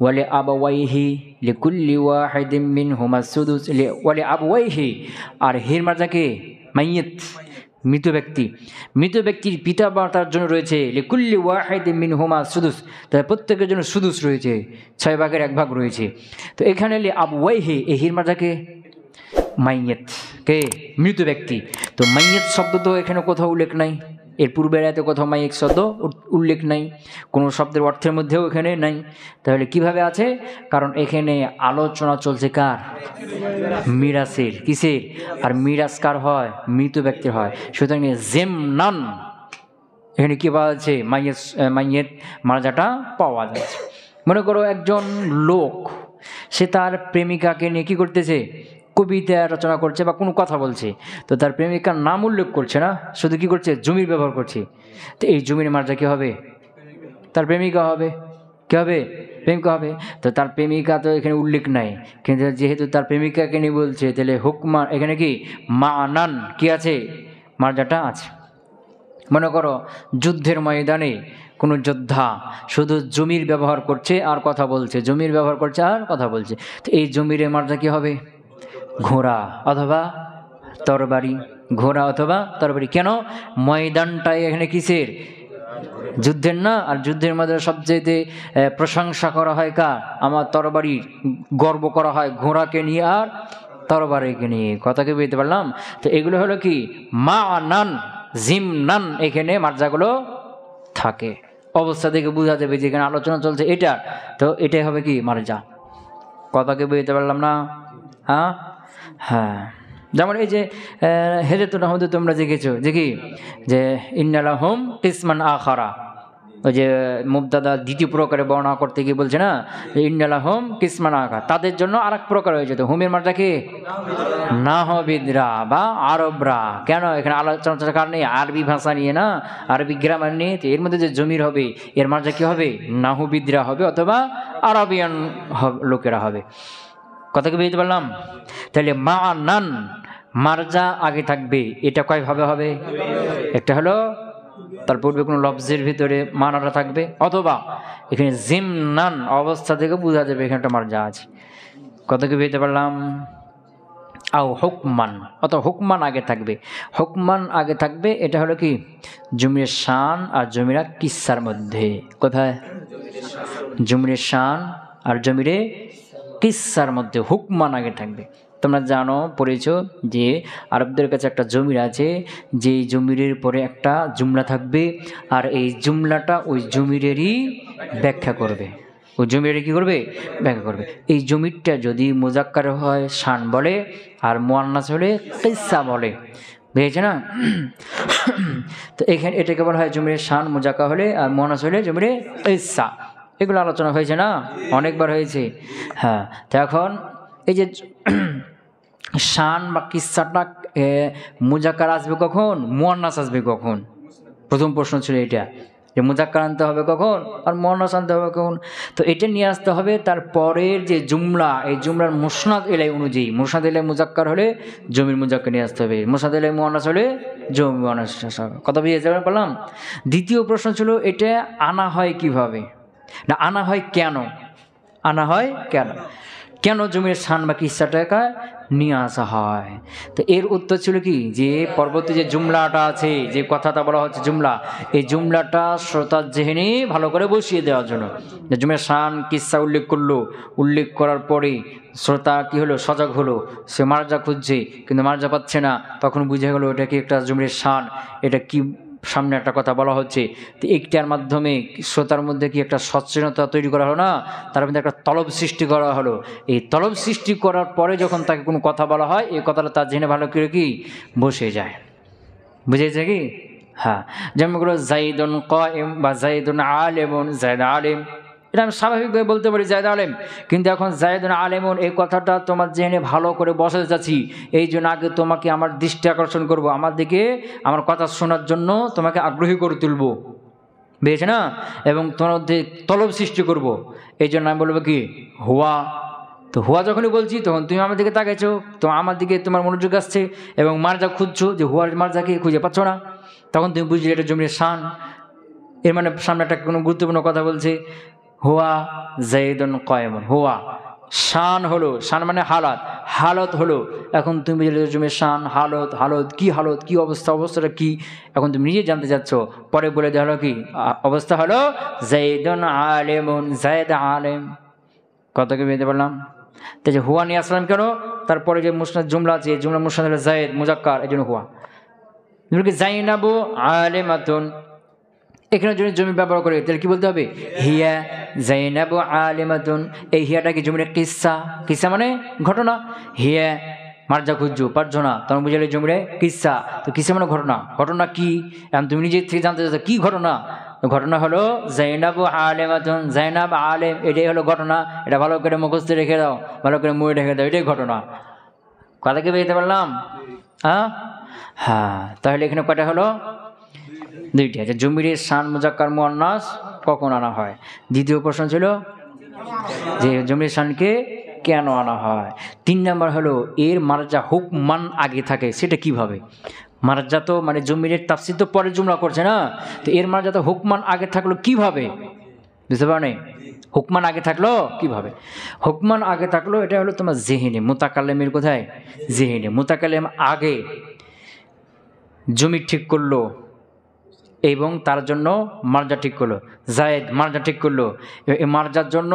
ওয়ালি আবাওয়াইহি লিকুল্লি ওয়াহিদিম মিনহুমা সুদুস, ওয়ালি আবাওয়াইহি, আর হির মার্জাকে মাইয়িত মৃত ব্যক্তির পিতা মাতার জন্য রয়েছে লিকুল্লি ওয়াহিদিম মিনহুমা সুদুস, তাই প্রত্যেকের জন্য সুদুস রয়েছে, 6 ভাগের 1 ভাগ রয়েছে। তো এখানে লি আবওয়াইহি এই হির মার্জাকে মাইয়িত, কে মৃত ব্যক্তি। তো মাইয়িত শব্দ তো এখানে কোথাও উল্লেখ নাই, এর পূর্বের আয়াতে কোথাও মাইয়িত শব্দ উল্লেখ নাই, কোনো শব্দের অর্থের মধ্যেও এখানে নাই। তাহলে কিভাবে আছে? কারণ এখানে আলোচনা চলছে কার? মিরাসের। কিসের? আর মিরাস কার হয়? মৃত ব্যক্তির হয়। সুতরাং জেমনান এখানে কি পাওয়া যাচ্ছে? মাইয়িত মার্জাটা পাওয়া যাচ্ছে। মনে করো একজন লোক সে তার প্রেমিকাকে নিয়ে কি করতেছে, কবিতা রচনা করছে বা কোনো কথা বলছে, তো তার প্রেমিকার নাম উল্লেখ করছে না, শুধু কি করছে, জমির ব্যবহার করছে। তো এই জমির মার্জা কি হবে? তার প্রেমিকা হবে। কি হবে? প্রেমিকা হবে। তো তার প্রেমিকা তো এখানে উল্লেখ নাই, কিন্তু যেহেতু তার প্রেমিকাকে নিয়ে বলছে, তাহলে হুকমান এখানে কি মানান কি আছে, মার্জাটা আছে। মনে করো যুদ্ধের ময়দানে কোনো যোদ্ধা শুধু জমির ব্যবহার করছে আর কথা বলছে, জমির ব্যবহার করছে আর কথা বলছে, তো এই জমির মার্জা কি হবে? ঘোড়া অথবা তরবারি, ঘোড়া অথবা তরবারি। কেন? ময়দানটাই এখানে কিসের? যুদ্ধের না। আর যুদ্ধের মধ্যে সবচেয়ে প্রশংসা করা হয় কার? আমার তরবারির। গর্ব করা হয় ঘোড়াকে নিয়ে আর তরবারিকে নিয়ে। কথাকে বুঝতে পারলাম? তো এগুলো হলো কি মানান জিমনান, এখানে মার্জাগুলো থাকে। অবস্থা থেকে বোঝা যাবে যেখানে আলোচনা চলছে এটা, তো এটাই হবে কি মার্জা। কথাকে বুঝতে পারলাম না? হ্যাঁ হ্যাঁ। যেমন এই যে হেদায়েতুন নাহমদে তোমরা দেখেছো যে কি যে ইন্নালাহুম কিসমান আখারা, ওই যে মুবতাদা দ্বিতীয় প্রকারে বর্ণনা করতে গিয়ে বলছে না যে ইন্নালাহুম কিসমান আখা, তাদের জন্য আরেক প্রকার হয়ে যেত। হুমের মার্জা কি? নাহবিদরা বা আরবরা। কেন? এখানে আলোচনার কারণে আরবি ভাষা নিয়ে না, আরবি গ্রামার নিয়ে। তো এর মধ্যে যে জমির হবে এর মার্জা কি হবে? নাহবিদরা হবে অথবা আরবিয়ান লোকেরা হবে। কথা কি বুঝতে পারলাম? তাহলে মানান মার্জা আগে থাকবে। এটা কয়ভাবে হবে? একটা হলো তার পূর্বে কোনো লফজের ভিতরে মানাটা থাকবে, অথবা এখানে জিমনান অবস্থা থেকে বোঝা যাবে এখানে একটা মার্জা আছে। কথা কি বুঝতে পারলাম? আও হুকমান, অথবা হুকমান আগে থাকবে। হুকমান আগে থাকবে এটা হলো কি জমির শান আর জমিরা কিসার মধ্যে। কোথায়? জমির শান আর জমিরে কিসার মধ্যে হুকমান আগে থাকবে। তোমরা জানো, পড়েছো যে আরবদের কাছে একটা জমির আছে, যে জমিরের পরে একটা জুমলা থাকবে, আর এই জুমলাটা ওই জমিরেরই ব্যাখ্যা করবে। ওই জমিরের কি করবে? ব্যাখ্যা করবে। এই জমিরটা যদি মুজাক্কার হয় শান বলে, আর মুয়ান্নাস হলে কিসা বলে। বুঝেছে না? তো এখানে এটাকে বলা হয় জমিরের শান মুজাক্কার হলে, আর মুয়ান্নাস হলে জমিরে কিসা। এগুলো আলোচনা হয়েছে না, অনেকবার হয়েছে। হ্যাঁ, তো এখন এই যে শান বা কিসাটা মুজাক্কার আসবে কখন, মুয়ান্নাস আসবে কখন? প্রথম প্রশ্ন ছিল এটা। যে মুজাক্কার আনতে হবে কখন আর মুয়ান্নাস আনতে হবে কখন। তো এটা নিয়ে আসতে হবে তার পরের যে জুমলা, এই জুমলার মুসনাদ এলাই অনুযায়ী। মুসনাদ এলাই মুজাক্কার হলে জমির মুজাক্কার নিয়ে আসতে হবে, মুসনাদ এলাই মুয়ান্নাস হলে জমি মুয়ান্নাস হবে। কথা বুঝে বললাম। দ্বিতীয় প্রশ্ন ছিল এটা আনা হয় কিভাবে, না আনা হয় কেন, আনা হয় কেন, কেন জমির শান বা কিসসাটাকে নিয়ে আসা হয়। তো এর উত্তর ছিল কি, যে পরবর্তী যে জুমলাটা আছে, যে কথাটা বলা হচ্ছে জুমলা, এই জুমলাটা শ্রোতার জেহেনে ভালো করে বসিয়ে দেওয়ার জন্য। যে জমির শান কিসসা উল্লেখ করলো, উল্লেখ করার পরে শ্রোতা কি হলো, সজাগ হলো, সে মার্জা খুঁজছে কিন্তু মার্জা পাচ্ছে না, তখন বুঝে গেলো এটা কি একটা জমির শান, এটা কি সামনে একটা কথা বলা হচ্ছে। তো একটার মাধ্যমে শ্রোতার মধ্যে কি একটা সচেতনতা তৈরি করা হলো না, তার মধ্যে একটা তলব সৃষ্টি করা হলো। এই তলব সৃষ্টি করার পরে যখন তাকে কোনো কথা বলা হয়, এই কথাটা তার জেনে ভালো করে কি বসে যায়। বুঝেছে কি? হ্যাঁ, যেমন গুলো জাইদুন কায়েম বা জাইদুন আলেমুন, জাইদ আলেম, এটা আমি স্বাভাবিকভাবে বলতে পারি জায়দ আলেম, কিন্তু এখন জায়দুন আলেমুন এই কথাটা তোমার জেনে ভালো করে বসাতে চাচ্ছি, এই জন্য আগে তোমাকে আমার দৃষ্টি আকর্ষণ করব, আমার দিকে আমার কথা শোনার জন্য তোমাকে আগ্রহী করে তুলব, বুঝেছে না, এবং তোমার মধ্যে তলব সৃষ্টি করব। এই জন্য আমি বলবো কি হুয়া। তো হুয়া যখনই বলছি তখন তুমি আমার দিকে তাকাইছো, তো আমার দিকে তোমার মনোযোগ আসছে এবং মার্জা খুঁজছো, যে হুয়ার মার্জাকে খুঁজে পাচ্ছ না, তখন তুমি বুঝলে এটা জমির শান। এর মানে সামনে একটা কোনো গুরুত্বপূর্ণ কথা বলছে, হুয়া জাইদুন কায়েমুন, হুয়া শান হলো, শান মানে হালাত, হালত হলো। এখন তুমি বুঝলে জমির শান, হালত, হালত কি, হালত কি অবস্থা, অবস্থাটা কি, এখন তুমি নিজে জানতে চাচ্ছ। পরে বলে দেওয়া হলো কি অবস্থা হলো, জাইদুন আলেমুন, জায়দ আলেম। কত কি বুঝতে পারলাম? তাই যে হুয়া নিয়ে আসলাম কেন, তারপরে যে মুসনাদ জুমলা আছে, জুমলা মুসনাদ হলো জায়দ মুজাক্কার, এই জন্য হুয়া। জাইনাবু আলেমাতুন, এখানে যদি জমি ব্যবহার করে তাহলে কি বলতে হবে, হিয়া জাইনাবু আলিমাতুন। এই হিয়াটা কি জমির কিসসা, কিসসা মানে ঘটনা। হিয়া মার্জা খুঁজছো পারছো না, তখন বুঝালে জমির কিসসা। তো কিসসা মানে ঘটনা, ঘটনা কি এখন তুমি নিজের থেকে জানতে চাচ্ছ কি ঘটনা। ঘটনা হলো জাইনাবু আলেমাতুন, জাইনাব আলেম, এটাই হলো ঘটনা। এটা ভালো করে মুখস্থ রেখে দাও, ভালো করে মনে রেখে দাও, এটাই ঘটনা। কথা কি বুঝতে পারলাম? হ্যাঁ, তাহলে এখানে কয়টা হলো, দুইটি আছে। জমির শান মুজাক্কার মুয়ান্নাস কখন আনা হয়। দ্বিতীয় প্রশ্ন ছিল যে জমির শানকে কেন আনা হয়। 3 নম্বর হলো এর মার্জা হুকমান আগে থাকে, সেটা কিভাবে। মার্জা তো মানে জমির তাফসীর তো পরে জুমলা করছে না, তো এর মার্জা তো হুকমান আগে থাকলো কিভাবে, বুঝতে পারো? হুকমান আগে থাকলো কিভাবে। হুকমান আগে থাকলো এটা হলো তোমার জেহেনে, মুতাকাল্লিমের কোথায়, জেহেনে। মুতাকাল্লিম আগে জমি ঠিক করলো এবং তার জন্য মার্জা ঠিক করলো, জায়েদ মার্জা ঠিক করলো, এই মার্জার জন্য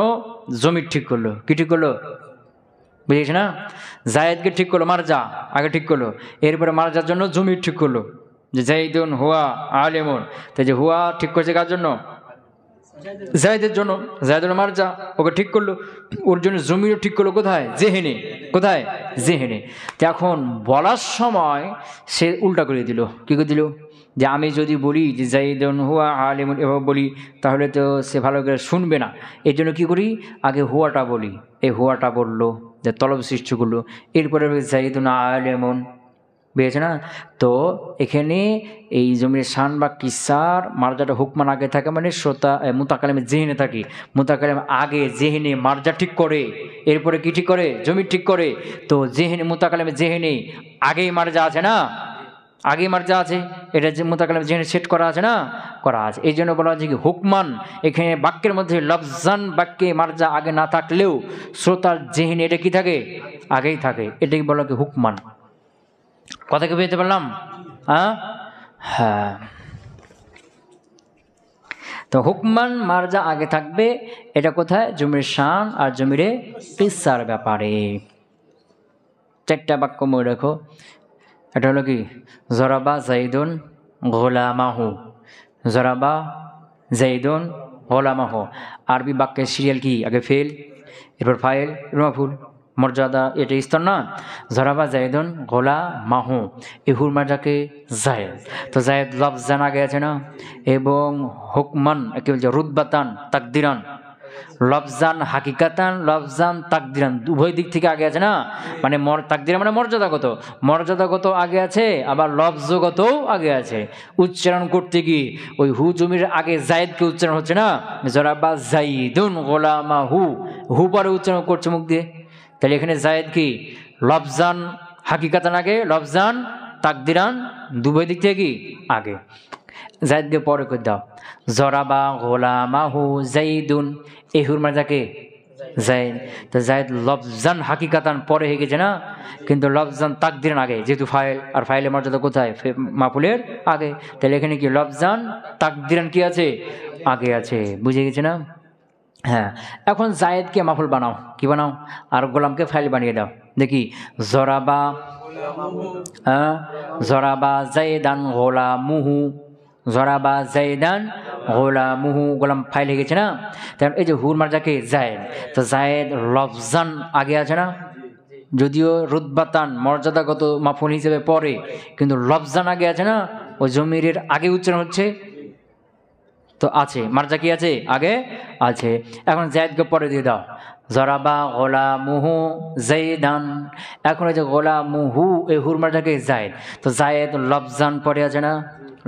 জমি ঠিক করলো। কি ঠিক করলো, বুঝেছ না? জায়েদকে ঠিক করলো, মার্জা আগে ঠিক করলো, এরপরে মার্জার জন্য জমি ঠিক করলো, যে জাইদুন হুয়া আলেমুন। তাই যে হুয়া ঠিক করছে কার জন্য, জায়েদের জন্য, জায়েদুল মার্জা ওকে ঠিক করলো, ওর জন্য জমিও ঠিক করলো কোথায়, জেহেনে, কোথায়, জেহেনে। তো এখন বলার সময় সে উল্টা করে দিল, কি করে দিল, যে আমি যদি বলি যে জাইদুন হুয়া আলিমুন এভাবে বলি তাহলে তো সে ভালো করে শুনবে না, এই জন্য কী করি আগে হুয়াটা বলি। এই হুয়াটা বললো, যে তলব সৃষ্টি করলো, এরপরে জাইদুন আলিমুন, বুঝেছে না? তো এখানে এই জমির শান বা কিসার মার্জাটা হুকমান আগে থাকে, মানে শ্রোতা মুতাকালিমে জেহেনে থাকে, মুতাকালিম আগে জেহেনে মার্জা ঠিক করে, এরপরে কি ঠিক করে, জমি ঠিক করে। তো জেহেনে মুতাকালিমে জেহেনে আগেই মার্জা আছে না, আগেই মার্জা আছে, এটা যে মুতাকাল্লিম জেহেনে সেট করা আছে না, করা আছে। এই জন্য বলা হচ্ছে কি হুকমান, এখানে বাক্যের মধ্যে লফজান বাক্যে মার্জা আগে না থাকলেও শ্রোতার জেহেনে এটা কি থাকে, আগেই থাকে, এটাকে বলা কি হুকমান। কথা কি বুঝতে পারলাম? হ্যাঁ, তো হুকমান মার্জা আগে থাকবে, এটা কোথায়, জমির শান আর জমিরে কিসার ব্যাপারে। 4টা বাক্য মনে রেখো। এটা হলো কি, জরাবা জাইদুন গোলামাহু, জরাবা জাইদুন গোলামাহু। আরবি বাক্যের সিরিয়াল কি, আগে ফেল, এরপর ফাইল, মাফুল, মর্যাদা এটা স্তর না। জরাবা জাইদুন গোলামাহু, এহুর মার্জাকে জায়েদ, তো জায়েদ লফজান আগে আছে না, এবং হুকমান কি বলছে রুতবাতান তাকদিরান, লফজান হাকিকাতান, লফজান তাকদিরান, উভয় দিক থেকে আগে আছে না। মানে তাকদিরা মানে মর্যাদাগত, মর্যাদাগত আগে আছে, আবার লফজগতও আগে আছে। উচ্চারণ করতে গিয়ে ওই হু জমির আগে জায়েদকে উচ্চারণ হচ্ছে না, জরাবা জাইদুন গোলামা হু, হু পরে উচ্চারণ করছে মুখ দিয়ে। তাহলে এখানে জায়েদ কি লফজান হাকিকাতান আগে, লফজান তাকদিরান দুভয় দিক থেকে কি আগে। জায়েদকে পরে করে দাও, জরাবা গোলামাহু জাইদুন, এই হুর মাজাকে জায়েদ। তো জায়েদ লফজান হাকিকাতান পরে হয়ে গেছে না, কিন্তু লফজান তাকদিরান আগে, যেহেতু ফাইল, আর ফাইলের মর্যাদা কোথায়, মাফুলের আগে। তাহলে এখানে কি লফজান তাকদিরান কি আছে, আগে আছে। বুঝে গেছে না? হ্যাঁ, এখন জায়েদকে মাফুল বানাও, কি বানাও, আর গোলামকে ফাইল বানিয়ে দাও। দেখি, জরাবা, জরাবা জাইদান গোলামুহু, জরাবা জাইদান গোলামুহু, গোলাম ফাইল হয়ে গেছে না। কারণ এই যে হুর মার্জাকে জায়েদ, তো জায়েদ লফজান আগে আছে না, যদিও রুতবাতান মর্যাদাগত মাফুল হিসেবে পরে, কিন্তু লফজান আগে আছে না, ওই জমিরের আগে উচ্চারণ হচ্ছে, তো আছে মার্জা কি আছে, আগে আছে। এখন জায়েদকে পরে দিয়ে দাও, জরাবা গোলামুহু জাইদান। এখন ওই যে গোলামুহু, এই হুর মার্জাকে জায়েদ, তো জায়েদ লফজান পরে আছে না,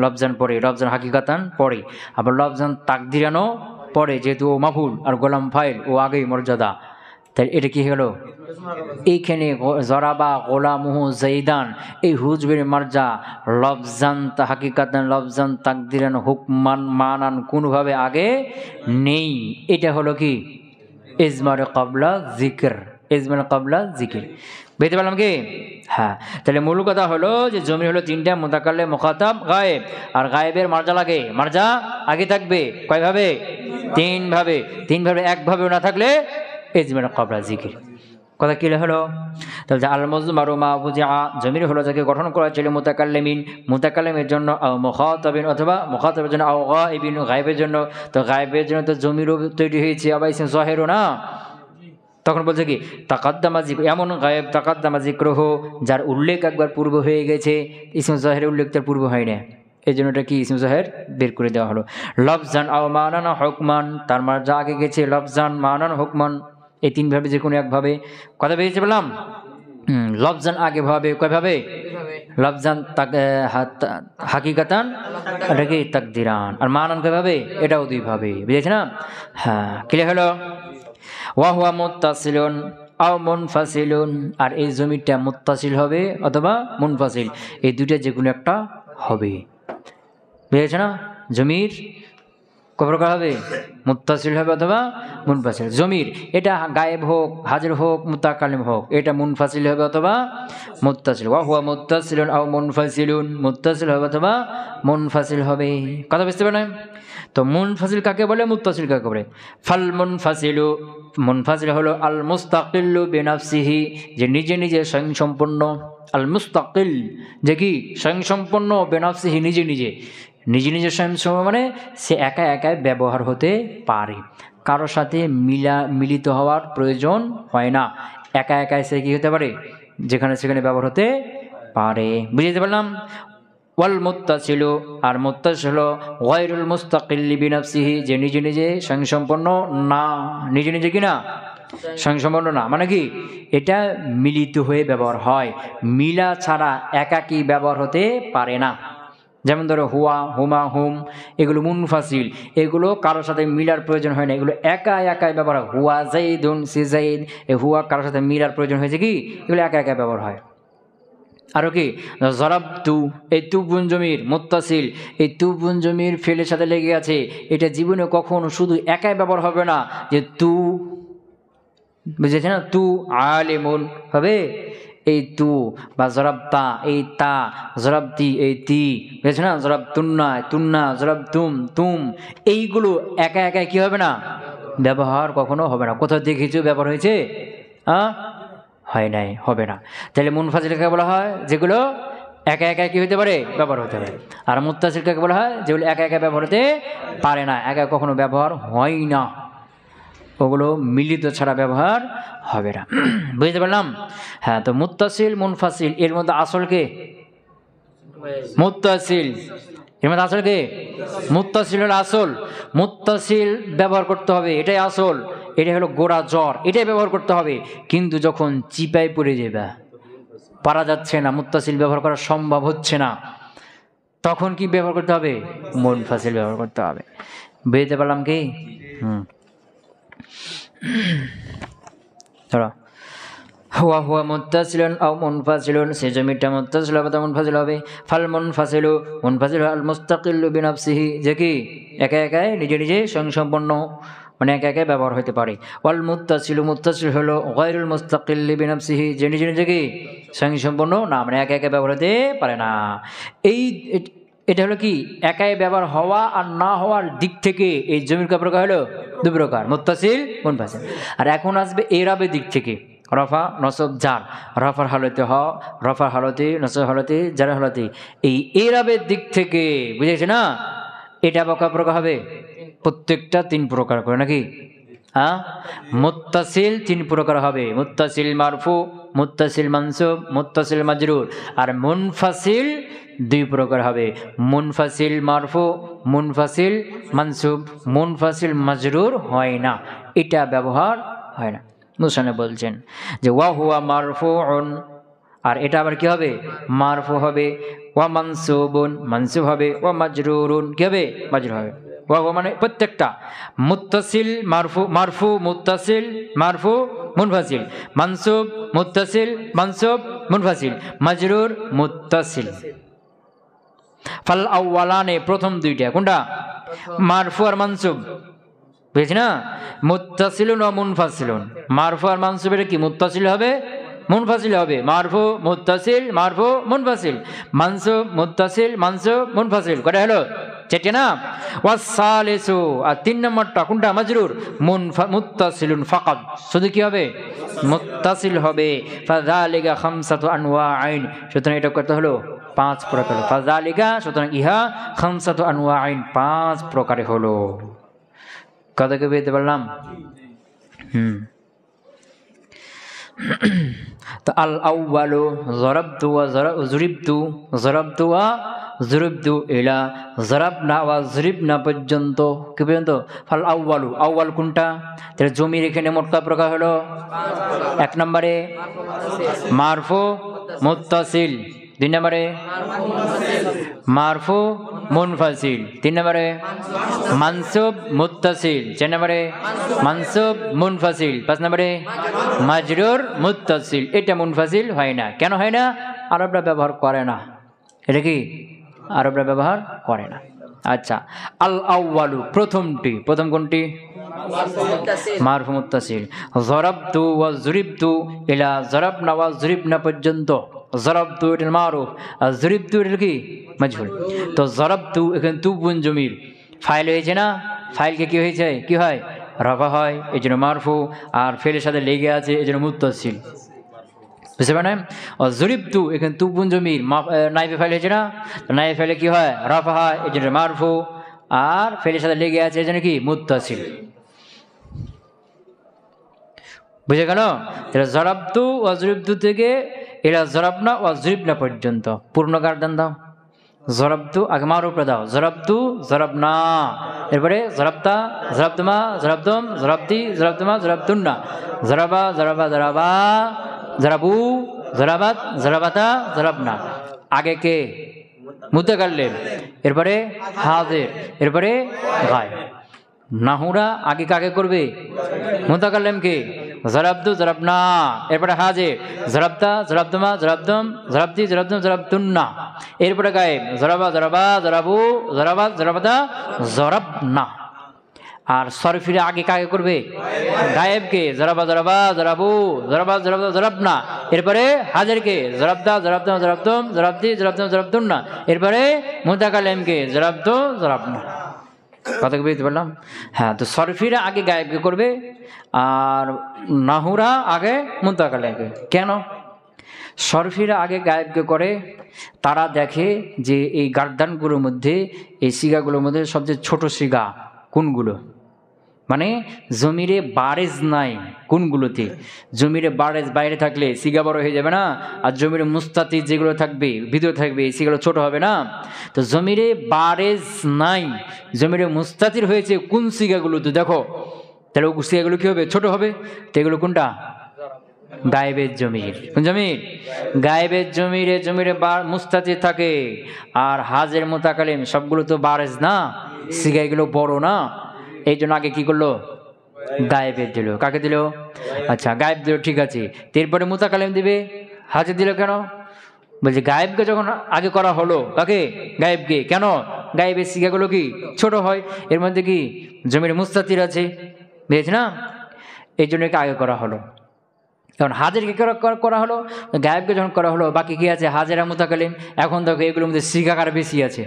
লফজান পরে, লফজান হাকিকাতান পরে, আবার লফজান তাকদিরানও পরে, যেহেতু ও মাফুল আর গোলাম ফাইল, ও আগেই মর্যাদা। তাই এটা কি হলো, এইখানে জরাবা গোলামুহু জাইদান, এই হুজবের মার্জা লফজান হাকিকাতান, লফজান তাকদিরান, হুকমান মানান কোনোভাবে আগে নেই। এটা হলো কি ইজমার ক্বাবলা যিকর, ইজমার ক্বাবলা যিকর। বুঝতে পারলাম কি? হ্যাঁ, তাহলে মূল কথা হলো যে জমি হলো তিনটা, মুতাকাল্লিম, মুখাতাব, গায়েব। আর গায়েবের মার্জা লাগে, মার্জা আগে থাকবে কয়ভাবে, তিন ভাবে। তিন ভাবে একভাবেও না থাকলে ইজমার ক্বাবলা যিকর। কথা কি হলো? তাহলে আল মাজমারু মা বুজিআ, জমির হলো যাকে গঠন করা ছিল মুতাকাল্লিমিন, মুতাকাল্লিমের জন্য, আও মুখাতাবিন, অথবা মুখাতাবের জন্য, আও গায়বিন, গায়েবের জন্য। তো গায়েবের জন্য তো জমিরও তৈরি হয়েছে, আবার ইসম যাহিরও না। তখন বলছে কি তাকাদ্দামা যিকর, এমন গায়েব তাকাদ্দামা যিকরুহু, যার উল্লেখ একবার পূর্ব হয়ে গেছে, ইসম যাহিরের উল্লেখ তার পূর্ব হয় না, এই জন্য এটা কি ইসম যাহির বের করে দেওয়া হলো। লফজান আও মানান হুকমান, তার মার্জা আগে গেছে, লফজান মানান হুকমান, এই তিন ভাবে যে কোনো একভাবে। কথা বেরিয়েছে বললাম, লফজান আগে ভাবে কয়ভাবে, লফজান হাকিকাতান, এটা কি তাকদিরান, আর মানান কয়ভাবে, এটাও দুই ভাবে। বুঝেছে না? হ্যাঁ, ক্লিয়ার হলো। ওয়া হুয়া মুত্তাসিলুন আও মুনফাসিলুন, আর এই জমিটা মুত্তাসিল হবে অথবা মুনফাসিল, এই দুইটা যে কোনো একটা হবে। বুঝেছে না? জমির কয় প্রকার হবে, মুত্তাসিল হবে অথবা মুনফাসিল। জমির এটা গায়েব হোক, হাজির হোক, মুতাকাল্লিম হোক, এটা মুনফাসিল হবে অথবা মুত্তাসিল। ওয়া হুয়া মুত্তাসিলুন আও মুনফাসিলুন, মুত্তাসিল হবে অথবা মুনফাসিল হবে। কথা বুঝতে পারলেন? তো মুনফাসিল কাকে বলে, মুত্তাসিল কাকে বলে? ফাল মুনফাসিলু, মুনফাসিল হলো আল মুস্তাকিল্লু বিনাফসিহি, যে নিজে নিজে স্বয়ংসম্পন্ন। আল মুস্তাকিল, যে কি স্বয়ংসম্পন্ন, বিনাফসিহি নিজে নিজে, নিজে নিজে স্বয়ংসম্পন্ন মানে সে একা একাই ব্যবহার হতে পারে, কারোর সাথে মিলিত হওয়ার প্রয়োজন হয় না, একা একাই সে কি হতে পারে, যেখানে সেখানে ব্যবহার হতে পারে। বুঝতে পারলাম? ওয়াল মুত্তাসিলু, আর মুত্তাসিল হলো গায়রুল মুস্তাকিল্লি বিনাফসিহি, যে নিজে নিজে স্বয়ংসম্পন্ন না, নিজে নিজে কি না, স্বয়ংসম্পন্ন না, মানে কি এটা মিলিত হয়ে ব্যবহার হয়, মিলা ছাড়া একাকী ব্যবহার হতে পারে না। যেমন ধরো হুয়া, হুমা, হুম, এগুলো মুনফাসিল, এগুলো কারোর সাথে মিলার প্রয়োজন হয় না, এগুলো একা একাই ব্যবহার হয়। হুয়া জাইদুন, সি জাইদ, এই হুয়া কারোর সাথে মিলার প্রয়োজন হয়েছে কি, এগুলো একা একা ব্যবহার হয়। আরও কি জরাবতু, এই তু বুন জমির মুত্তাসিল, এই তু বুন জমির ফেলের সাথে লেগে আছে, এটা জীবনে কখনো শুধু একাই ব্যবহার হবে না, যে তু, বুঝেছে না, তু আলিমুন হবে, এই তু, বা জরাবতা এই তা, জরাবতি এই তি, বুঝেছে না, জরাবতুন্না তুন্না, জরাবতুম তুম, এইগুলো একা একাই কি হবে না, ব্যবহার কখনো হবে না। কোথাও দেখেছো ব্যবহার হয়েছে? হয় নাই, হবে না। তাহলে মুনফাসিল কাকে বলা হয়, যেগুলো একা একা কি হতে পারে, ব্যবহার হতে পারে। আর মুত্তাসিল কাকে বলা হয়, যেগুলো একা একা ব্যবহার হতে পারে না, একা কখনো ব্যবহার হয় না, ওগুলো মিলিত ছাড়া ব্যবহার হবে না। বুঝতে পারলাম? হ্যাঁ, তো মুত্তাসিল মুনফাসিল এর মধ্যে আসল কে, মুত্তাসিল, এর মধ্যে আসল কে, মুত্তাসিল হলো আসল, মুত্তাসিল ব্যবহার করতে হবে, এটাই আসল, এটা হলো গোড়া জ্বর, এটাই ব্যবহার করতে হবে। কিন্তু যখন চিপায় পড়ে যাবে, পারা যাচ্ছে না, মুত্তাসিল ব্যবহার করা সম্ভব হচ্ছে না, তখন কি ব্যবহার করতে হবে? মুনফাসিল ব্যবহার করতে হবে। বুঝতে পারলাম কি? ধরো হুয়া হুয়া মুত্তাসিলুন আও মুনফাসিলুন, সে জমিটা মুত্তাসিল হবে তা মুনফাসিল হবে। ফাল মুনফাসিলু, মুনফাসিল আল মুস্তাকিল্লু বিনাফসিহি, যে কি একা একাই নিজে নিজে স্বয়ংসম্পন্ন, মানে একা একাই ব্যবহার হতে পারে। ওয়াল মুত্তাসিলু, মুত্তাসিল হলো গায়রুল মুস্তাকিল্লি বিনাফসিহি, যে নিজে নিজে কি স্বয়ংসম্পন্ন না, মানে একা একা ব্যবহার হতে পারে না। এটা হলো কি একাই ব্যবহার হওয়া আর না হওয়ার দিক থেকে এই জমির কয় প্রকার হলো? দুই প্রকার, মুত্তাসিল, মুনফাসিল। আর এখন আসবে এরাবের দিক থেকে, রফা নসব জার, রফার হালতে হ, রফার হালতে নসব হালতে জার হালতে, এই এরাবের দিক থেকে বুঝেছে না? এটা কয় প্রকার হবে? প্রত্যেকটা তিন প্রকার করে নাকি? হ্যাঁ, মুত্তাসিল তিন প্রকার হবে, মুত্তাসিল মারফু, মুত্তাসিল মানসুব, মুত্তাসিল মাজরুর। আর মুনফাসিল দুই প্রকার হবে, মুনফাসিল মারফু, মুনফাসিল মানসুব, মুনফাসিল মাজরুর হয় না, এটা ব্যবহার হয় না। মুসানে বলছেন যে ওয়া হুয়া মারফুউন, আর এটা আবার কি হবে? মারফু হবে। ওয়া মানসুবুন, মানসুব হবে। ওয়া মাজরুরুন, কি হবে? মাজরুর হবে। ওয়া মানে প্রত্যেকটা মুত্তাসিল মারফু, মারফু মুত্তাসিল, মারফু মুনফাসিল, মানসুব মুত্তাসিল, মানসুব মুনফাসিল, মাজরুর মুত্তাসিল। ফাল আউয়ালানে, প্রথম দুইটা কোনটা? মারফু আর মানসুব, বুঝেছি না? মুত্তাসিলুন ও মুনফাসিলুন, মারফু আর মানসুবের কি মুত্তাসিল হবে, মুনফাসিল হবে। মারফু মুত্তাসিল, মারফু মুনফাসিল, মানসুব মুত্তাসিল, মানসুব মুনফাসিল, কটা হলো? চারটে না? ওয়াসালিসু, আর তিন নম্বরটা কোনটা? মাজরুর, মুত্তাসিলুন ফাকাত, শুধু কি হবে? মুত্তাসিল হবে। ফাযালিকা খামসাতু আনওয়াইন, সুতরাং এটা কত হলো? পাঁচ প্রকার। ফাযালিকা, সুতরাং ইহা, খামসাতু আনওয়াইন, পাঁচ প্রকারে হলো। কতকে পেতে পারলাম? তো আল আউয়ালু যরাবতু ওয়া যুরিবতু, যরাবতু ওয়া যুরিবতু ইলা যরাবনা ওয়া যুরিবনা পর্যন্ত, কি পর্যন্ত? ফাল আউয়ালু, আউয়াল কোনটা? তাহলে জমির এখানে মোট কয় প্রকার হলো? এক নম্বরে মারফু মুত্তাসিল, দুই নম্বরে মারফু মুনফাসিল, তিন নম্বরে মানসুব মুত্তাসিল, চার নম্বরে মানসুব মুনফাসিল, পাঁচ নম্বরে মাজরুর মুত্তাসিল। এটা মুনফাসিল হয় না। কেন হয় না? আরবরা ব্যবহার করে না। এটা কি আরবরা ব্যবহার করে না। আচ্ছা, আল আউয়ালু, প্রথমটি, প্রথম কোনটি? মারফু মুত্তাসিল। যরাবতু ওয়া যুরিবতু ইলা যরাবনা ওয়া যুরিবনা পর্যন্ত, যরাবতু এটা মারুফ, আর যুরিবতু এটা কি মাজহুল। তো যরাবতু এখানে তু বুন জমির ফাইল হয়েছে না? ফাইলকে কি হয়েছে? কি হয়? রফা হয়, এই জন্য মারফু, আর ফেলের সাথে লেগে আছে, এই জন্য মুত্তাসিল। বুঝতে পারেন? যুরিবতু এখানে তু বুন জমির নাইবে ফাইল হয়েছে না? নাইবে ফাইলে কি হয়? রফা হয়, এই জন্য মারফু, আর ফেলের সাথে লেগে আছে, এই জন্য কি মুত্তাসিল। বুঝে গেল? তাহলে যরাবতু ওয়া যুরিবতু থেকে এরা যরাবনা ওয়া যুরিবনা পর্যন্ত পূর্ণ গার্দান দাও। যরাবতু আগে মারুফ দাও, যরাবতু যরাবনা, এরপরে যরাবতা যরাবতুমা যরাবতুম যরাবতি যরাবতুমা যরাবতুন্না, যরাবা যরাবা যরাবা যরাবু যরাবাত যরাবাতা যরাবনা। আগে কে? মুতাকাল্লিম, এরপরে হাজির, এরপরে গায়ব। নাহুরা আগে কাকে করবে? মুতাকাল্লিমকে। যরাবতু যরাবনা, এরপরে হাজির, যরাবতা যরাবতুমা যরাবতুম যরাবতি যরাবতুম যরাবতুন্না, এরপরে গায়েব, যরাবা যরাবা যরাবু যরাবাত যরাবাতা যরাবনা। আর সরফিরে আগে কাকে করবে? গায়েবকে। যরাবা যরাবা যরাবু যরাবা যরাবা যরাবনা, এরপরে হাজিরকে। যরাবতা যরাবতুম যরাবতুম যরাবতি যরাবতুম যরাবতুন্না, এরপরে মুতাকাল্লিমকে। যরাবতু যরাবনা। কথা বুঝতে পারলাম? হ্যাঁ, তো সরফিরা আগে গায়েবকে করবে, আর নাহুরা আগে মুতাকাল্লিমকে। কেন সরফিরা আগে গায়েবকে করে? তারা দেখে যে এই গার্দানগুলোর মধ্যে, এই সিগাগুলোর মধ্যে সবচেয়ে ছোট সিগা কোনগুলো? মানে জমিরে বারেজ নাই কোনগুলোতে, জমিরে বারেজ বাইরে থাকলে সিগা বড় হয়ে যাবে না, আর জমিরে মুস্তাতির যেগুলো থাকবে ভিতরে থাকবে সেগুলো ছোট হবে না। তো জমিরে বারেজ নাই, জমিরে মুস্তাতির হয়েছে কোন সিগাগুলোতে দেখো, তাহলে ওই সিগাগুলো কী হবে, ছোট হবে। তো এগুলো কোনটা, গায়েবের জমির। কোন জমির, গায়েবের জমিরে, জমিরে মুস্তাতির থাকে। আর হাজের মুতাকালিম সবগুলো তো বারেজ না, সিগা এগুলো বড় না, এই জন্য আগে কি করলো, গায়েবের দিল। কাকে দিল, আচ্ছা গায়েব দিল, ঠিক আছে। এরপরে মুতাকালিম দিবে, হাজে দিল কেন, বলছে গায়েবকে যখন আগে করা হলো, কাকে, গায়েবকে, কেন, গায়েবের সিগাগুলো কি ছোট হয়, এর মধ্যে কি জমির মুস্তাতির আছে, বুঝেছি না, এই জন্য একে আগে করা হলো। কারণ হাজেরকে করা হলো, গায়েবকে যখন করা হলো, বাকি কি আছে, হাজেরা মুতাকালিম। এখন দেখো এগুলোর মধ্যে সিগা কার বেশি আছে,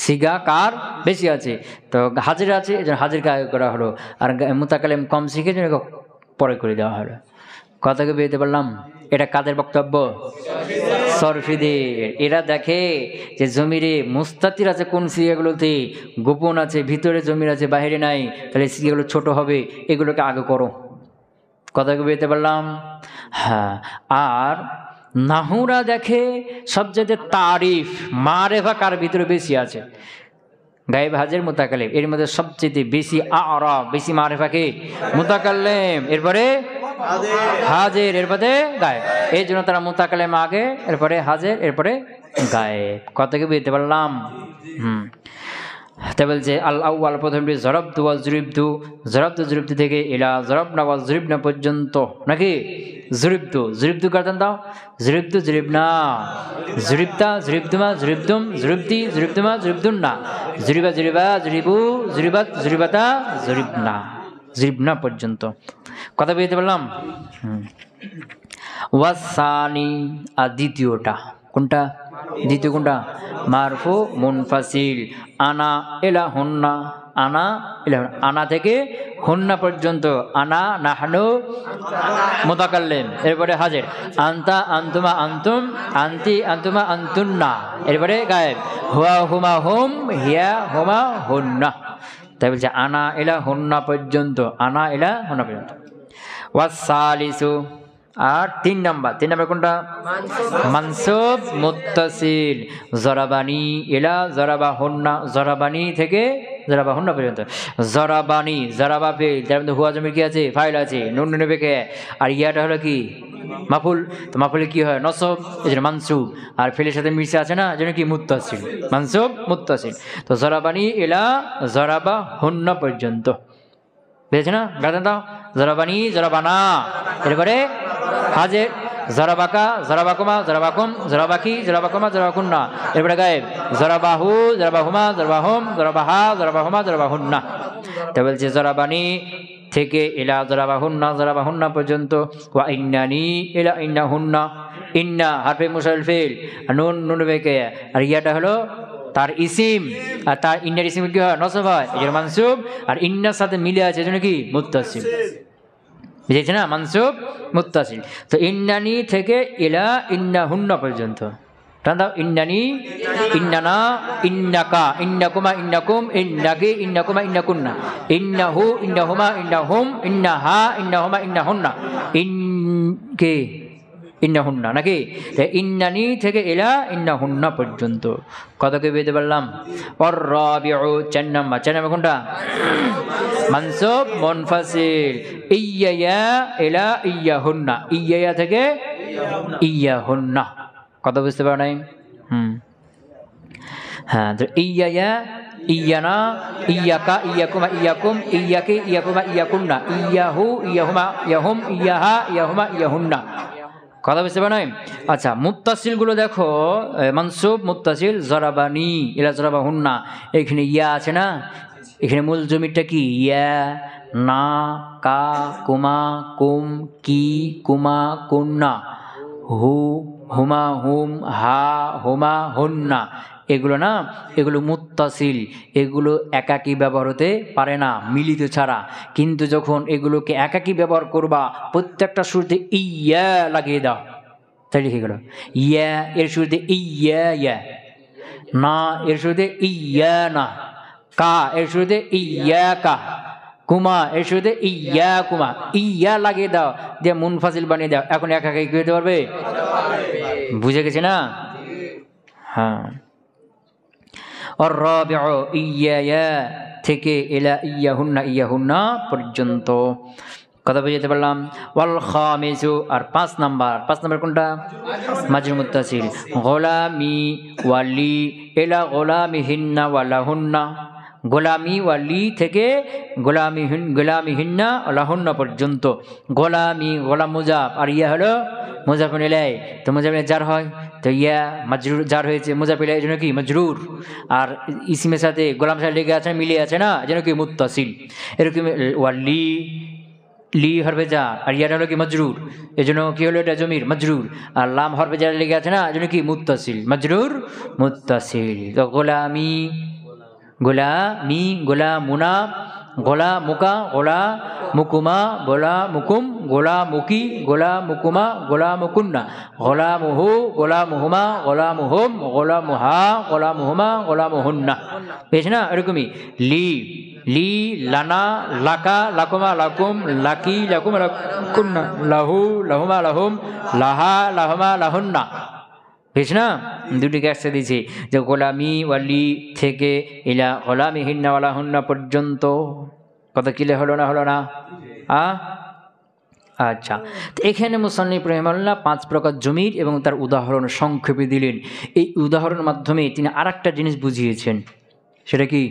সিগা কার বেশি আছে, তো হাজির আছে, এই জন্য হাজিরকে আগে করা হলো, আর মুতাকালিম কম শিখে জন্য পরে করে দেওয়া হলো। কথাকে বেরোতে পারলাম। এটা কাদের বক্তব্য, সরফিদের। এরা দেখে যে জমিরে মুস্তাতির আছে কোন সিগাগুলোতে, গোপন আছে, ভিতরে জমির আছে বাইরে নাই, তাহলে সিগাগুলো ছোট হবে, এগুলোকে আগে করো। কথাকে বেরোতে পারলাম। হ্যাঁ, আর নাহুরা দেখে সবচেয়ে তারিফ মারেফা কার ভিতরে বেশি আছে, গায়েব হাজের মুতাকালিম, এর মধ্যে সবচেয়ে বেশি আরাফ বেশি মারেফাকে মুতাকাল্লিম, এরপরে হাজের, এরপরে গায়েব, এই জন্য তারা মুতাকাল্লিম আগে, এরপরে হাজের, এরপরে গায়েব। কথাকে বুঝতে পারলাম। তাই বলছে আল আউয়াল প্রথমটি জরবতু ওয়া জুরিবতু, জরবতু জুরিবতু থেকে ইলা জরবনা ওয়া জুরিবনা পর্যন্ত, নাকি জুরিবতু, জুরিবতু কাটান দাও, জুরিবতু জুরিবনা, জুরিবতা জুরিবতুমা জুরিবতুম, জুরিবতি জুরিবতুমা জুরিবতুন্না, জুরিবা জুরিবা জুরিবু জুরিবাত জুরিবাতা জুরিবনা, জুরিবনা পর্যন্ত। কথা বুঝতে পারলাম। ওয়াসানি, আর দ্বিতীয়টা কোনটা, দ্বিতীয় কোনটা, মারফু মুনফাসিল, আনা এলা হুন্না, আনা এলা, আনা থেকে হুন্না পর্যন্ত, আনা নাহনু মুতাকাল্লিম, এরপরে হাজির, আনতা আনতুমা আনতুম, আনতি আনতুমা আনতুন্না, এরপরে গায়েব, হুয়া হুমা হুম, হিয়া হুমা হুন্না। তাই বলছে আনা এলা হুন্না পর্যন্ত, আনা এলা হুন্না পর্যন্ত। ওয়াসালিসু, আর তিন নাম্বার কোনটা, মানসুব মুত্তাসিল, জরাবানি এলা জরাবা হুন্না, জরাবানি থেকে জরাবা হুন্না পর্যন্ত, জরাবানি জরাবা ফেল, তার মধ্যে হুয়া জমির কি আছে, ফাইল আছে, নুন নুনে বেকে, আর ইয়াটা হলো কি মাফুল, তো মাফুলে কি হয়, নসব, এই জন্য মানসুব, আর ফেলের সাথে মিশে আছে না, যেন কি মুত্তাসিল, মানসুব মুত্তাসিল। তো জরাবানি এলা জরাবা হুন্না পর্যন্ত, বুঝেছে না, গাড়ি দাও, জরাবানি জরাবানা, এরপরে হাজের, জরাবাকা জরাবাকুমা জরাবাকুম, জরাবাকি জরাবাকুমা জরাবাকুন্না, এরপরে গায়েব, জরাবাহু জরাবাহুমা জরাবাহুম, জরাবাহা জরাবাহুমা জরাবাহুন্না। তা বলছে জরাবানি থেকে ইলা জরাবাহুন্না, জরাবাহুন্না পর্যন্ত, ওয়া ইন্নানি ইলা ইন্নাহুন্না, ইন্না হারফে মুসাইল ফেল, নুন নুন বেকে, আর ইয়াটা হলো তার ইসিম, আর তার ইন্নার ইসিম কি হয়, নসব হয়, এই জন্য মানসুব, আর ইন্নার সাথে মিলে আছে, এই জন্য কি মুত্তাসিল, বুঝেছে না, মানসুব মুত্তাসিল। তো ইন্নানি থেকে ইলা ইন্নাহুন্না পর্যন্ত, দাও, ইন্নানি ইন্নানা ইন্নাকা ইন্নাকুমা ইন্নাকুম ইন্নাকি ইন্নাকুমা ইন্নাকুন্না, ইন্নাহু ইন্নাহুমা ইন্নাহুম ইন্নাহা ইন্নাহুমা ইন্নাহুন্না, ইনকে ইন্নাহুন্না, নাকি ইন্নানি থেকে ইলা ইন্নাহুন্না পর্যন্ত। কতকে বেঁধে পারলাম। অর রাবিউ, চার নাম্বার কোনটা, মানসুব মুনফাসিল, ইয়া ইলা ইয়াহুন্না, ইয়া থেকে ইয়াহুন্না। কথা বুঝতে পারো নাই? হ্যাঁ, তো ইয়া ইয়ানা ইয়াকা ইয়াকুমা ইয়াকুম ইয়াকে ইয়াকুমা ইয়াকুন্না, ইয়াহু ইয়াহুমা ইয়াহুম ইয়াহা ইয়াহুমা ইয়াহুন্না। কথা বুঝতে পারো নাই? আচ্ছা, মুত্তাসিলগুলো দেখো, মানসুব মুত্তাসিল, জরাবানি ইলা জরাবাহুন্না, এখানে ইয়া আছে না, এখানে মূল জমিটা কি, ইয়া না কা কুমা কুম কি কুমা কুন্না, হু হুমা হুম হা হুমা হুন্না, এগুলো না, এগুলো মুত্তাসিল, এগুলো একাকী ব্যবহার হতে পারে না মিলিত ছাড়া। কিন্তু যখন এগুলোকে একাকী ব্যবহার করবা, প্রত্যেকটা শুরুতে ইয়া লাগিয়ে দাও, তাই লিখে গেল, ইয়া এর শুরুতে ইয়া ইয়া, না এর শুরুতে ইয়া না, কা এর শুরুতে ইয়া কা, কুমা এর শুরুতে ইয়া কুমা, ইয়া লাগিয়ে দাও, দিয়ে মুনফাসিল বানিয়ে দাও, এখন একা একাই কি হতে পারবে? বুঝে গেছে না? হ্যাঁ। আর রাবিউ ইয়া থেকে ইলা ইয়াহুন্না পর্যন্ত কথা বুঝতে পারলাম। ওয়াল খামিসু আর 5 নাম্বার কোনটা? মাজরুর মুত্তাসিল। গোলামি ওয়ালি ইলা গোলামিহিন্না ওয়ালাহুন্না, গোলামি ওয়ালি থেকে গোলামিহিন্না ওয়ালাহুন্না পর্যন্ত। গোলামি গোলাম মুজাফ আর ইয়া হলো মুজাফির ইলাইহি, তো মুজাফির জার হয়, তো ইয়া মাজরুর জার হয়েছে, মুজাফির ইলাইহি এজন্য কি মাজরুর, আর ইসমের সাথে গোলাম সাথে লেগে আছে, মিলে আছে না, এজন্য কি মুত্তাসিল। এরকম ওয়ালি লি হরফে জার আর ইয়াটা হলো কি মাজরুর, এজন্য কি হলো এটা জমির মাজরুর, আর লাম হরফে জার লেগে আছে না, এজন্য কি মুত্তাসিল, মাজরুর মুত্তাসিল। তো গোলামি গোলামুনা, গোলামুকা, গোলামুকুমা, গোলামুকুম, গোলামুকি, গোলামুকুমা, গোলামুকুন্না, গোলামুহু, গোলামুহুমা, গোলামুহুম, গোলামুহা, গোলামুহুমা, গোলামুহুন্না। বেশ না? এরকমই লি লানা, লাকা, লাকুমা, লাকুম, লাকি, লাকুম, লাকুন্না, লাহু, লাহুমা, লাহুম, লাহা, লাহুমা, লাহুন্না। বেশ না? দুটিকে একসাথে দিয়েছি, যে গোলামি ওয়ালি থেকে ইলা গোলামিহিন্না ওয়ালাহুন্না পর্যন্ত। কথা ক্লিয়ার হলো না? আচ্ছা, তো এখানে মুসান্নিফ রাহিমাহুল্লাহ 5 প্রকার জমির এবং তার উদাহরণ সংক্ষেপে দিলেন। এই উদাহরণের মাধ্যমে তিনি আরেকটা জিনিস বুঝিয়েছেন, সেটা কি?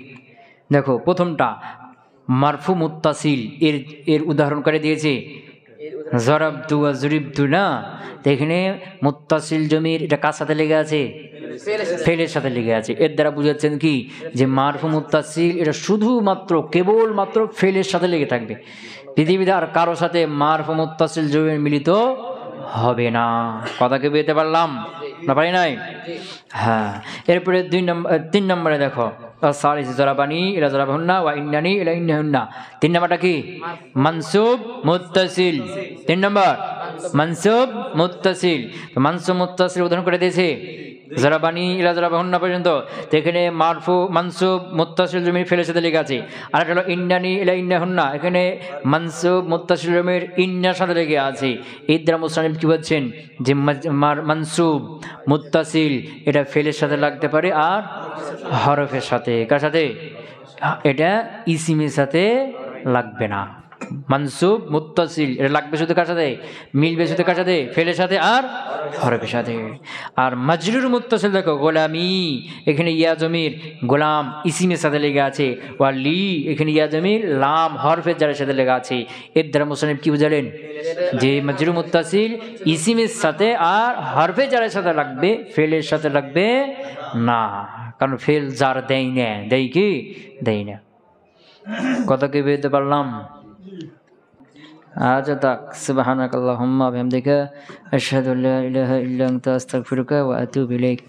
দেখো, প্রথমটা মারফু মুত্তাসিল, এর উদাহরণ করে দিয়েছে জরাবতু ওয়া জুরিবতু না। তো এখানে মুত্তাসিল জমির, এটা কার সাথে লেগে আছে? ফেলের সাথে লেগে আছে। এর দ্বারা বুঝাচ্ছেন কি, যে মারফু মুত্তাসিল এটা শুধুমাত্র কেবলমাত্র ফেলের সাথে লেগে থাকবে, পৃথিবীতে আর কারোর সাথে মারফু মুত্তাসিল জমির মিলিত হবে না। কথাকে বুঝতে পারলাম না? পারি নাই? হ্যাঁ। এরপরে 3 নম্বরে দেখো, জরাবানি ইলা জরাবাহুন্না ওয়া ইন্নানি ইলা ইন্নাহুন্না। 3 নম্বরটা কি? মানসুব মুত্তাসিল। 3 নম্বর মানসুব মুত্তাসিল। তো মানসুব মুত্তাসিল উদাহরণ করে দিয়েছে জরাবানি ইলা জরাবাহুন্না পর্যন্ত। তো এখানে মারফু মানসুব মুত্তাসিল জমির ফেলের সাথে লেগে আছে। আর একটা হলো ইন্নানি ইলা ইন্নাহুন্না, এখানে মানসুব মুত্তাসিল জমির ইন্নার সাথে লেগে আছে। এর দ্বারা মুসান্নিফ কি বলছেন, যে মানসুব মুত্তাসিল এটা ফেলের সাথে লাগতে পারে আর হরফের সাথে। কার সাথে? এটা ইসিমের সাথে লাগবে না। মানসুব মুত্তাসিল এটা লাগবে শুধু কার সাথে? মিলবে শুধু কার সাথে? ফেলের সাথে আর হরফের সাথে। আর মাজরুর মুত্তাসিল দেখো, গোলামি এখানে ইয়া জমির গোলাম ইসিমের সাথে লেগে আছে, ওয়ালি এখানে ইয়া জমির লাম হরফের জারের সাথে লেগে আছে। এর দ্বারা মুসান্নিফ কি বুঝালেন, যে মাজরুর মুত্তাসিল ইসিমের সাথে আর হরফের জারের সাথে লাগবে, ফেলের সাথে লাগবে না, কারণ ফেল জার দেয় না। দেয় কি? দেয় না। কথা কি বুঝতে পারলাম? আচ্ছা, তাক। সুবহানাকাল্লাহুম্মা ওয়া বিহামদিকা আশহাদু আল্লা ইলাহা ইল্লা আনতা আস্তাগফিরুকা ওয়া আতুবু ইলাইক।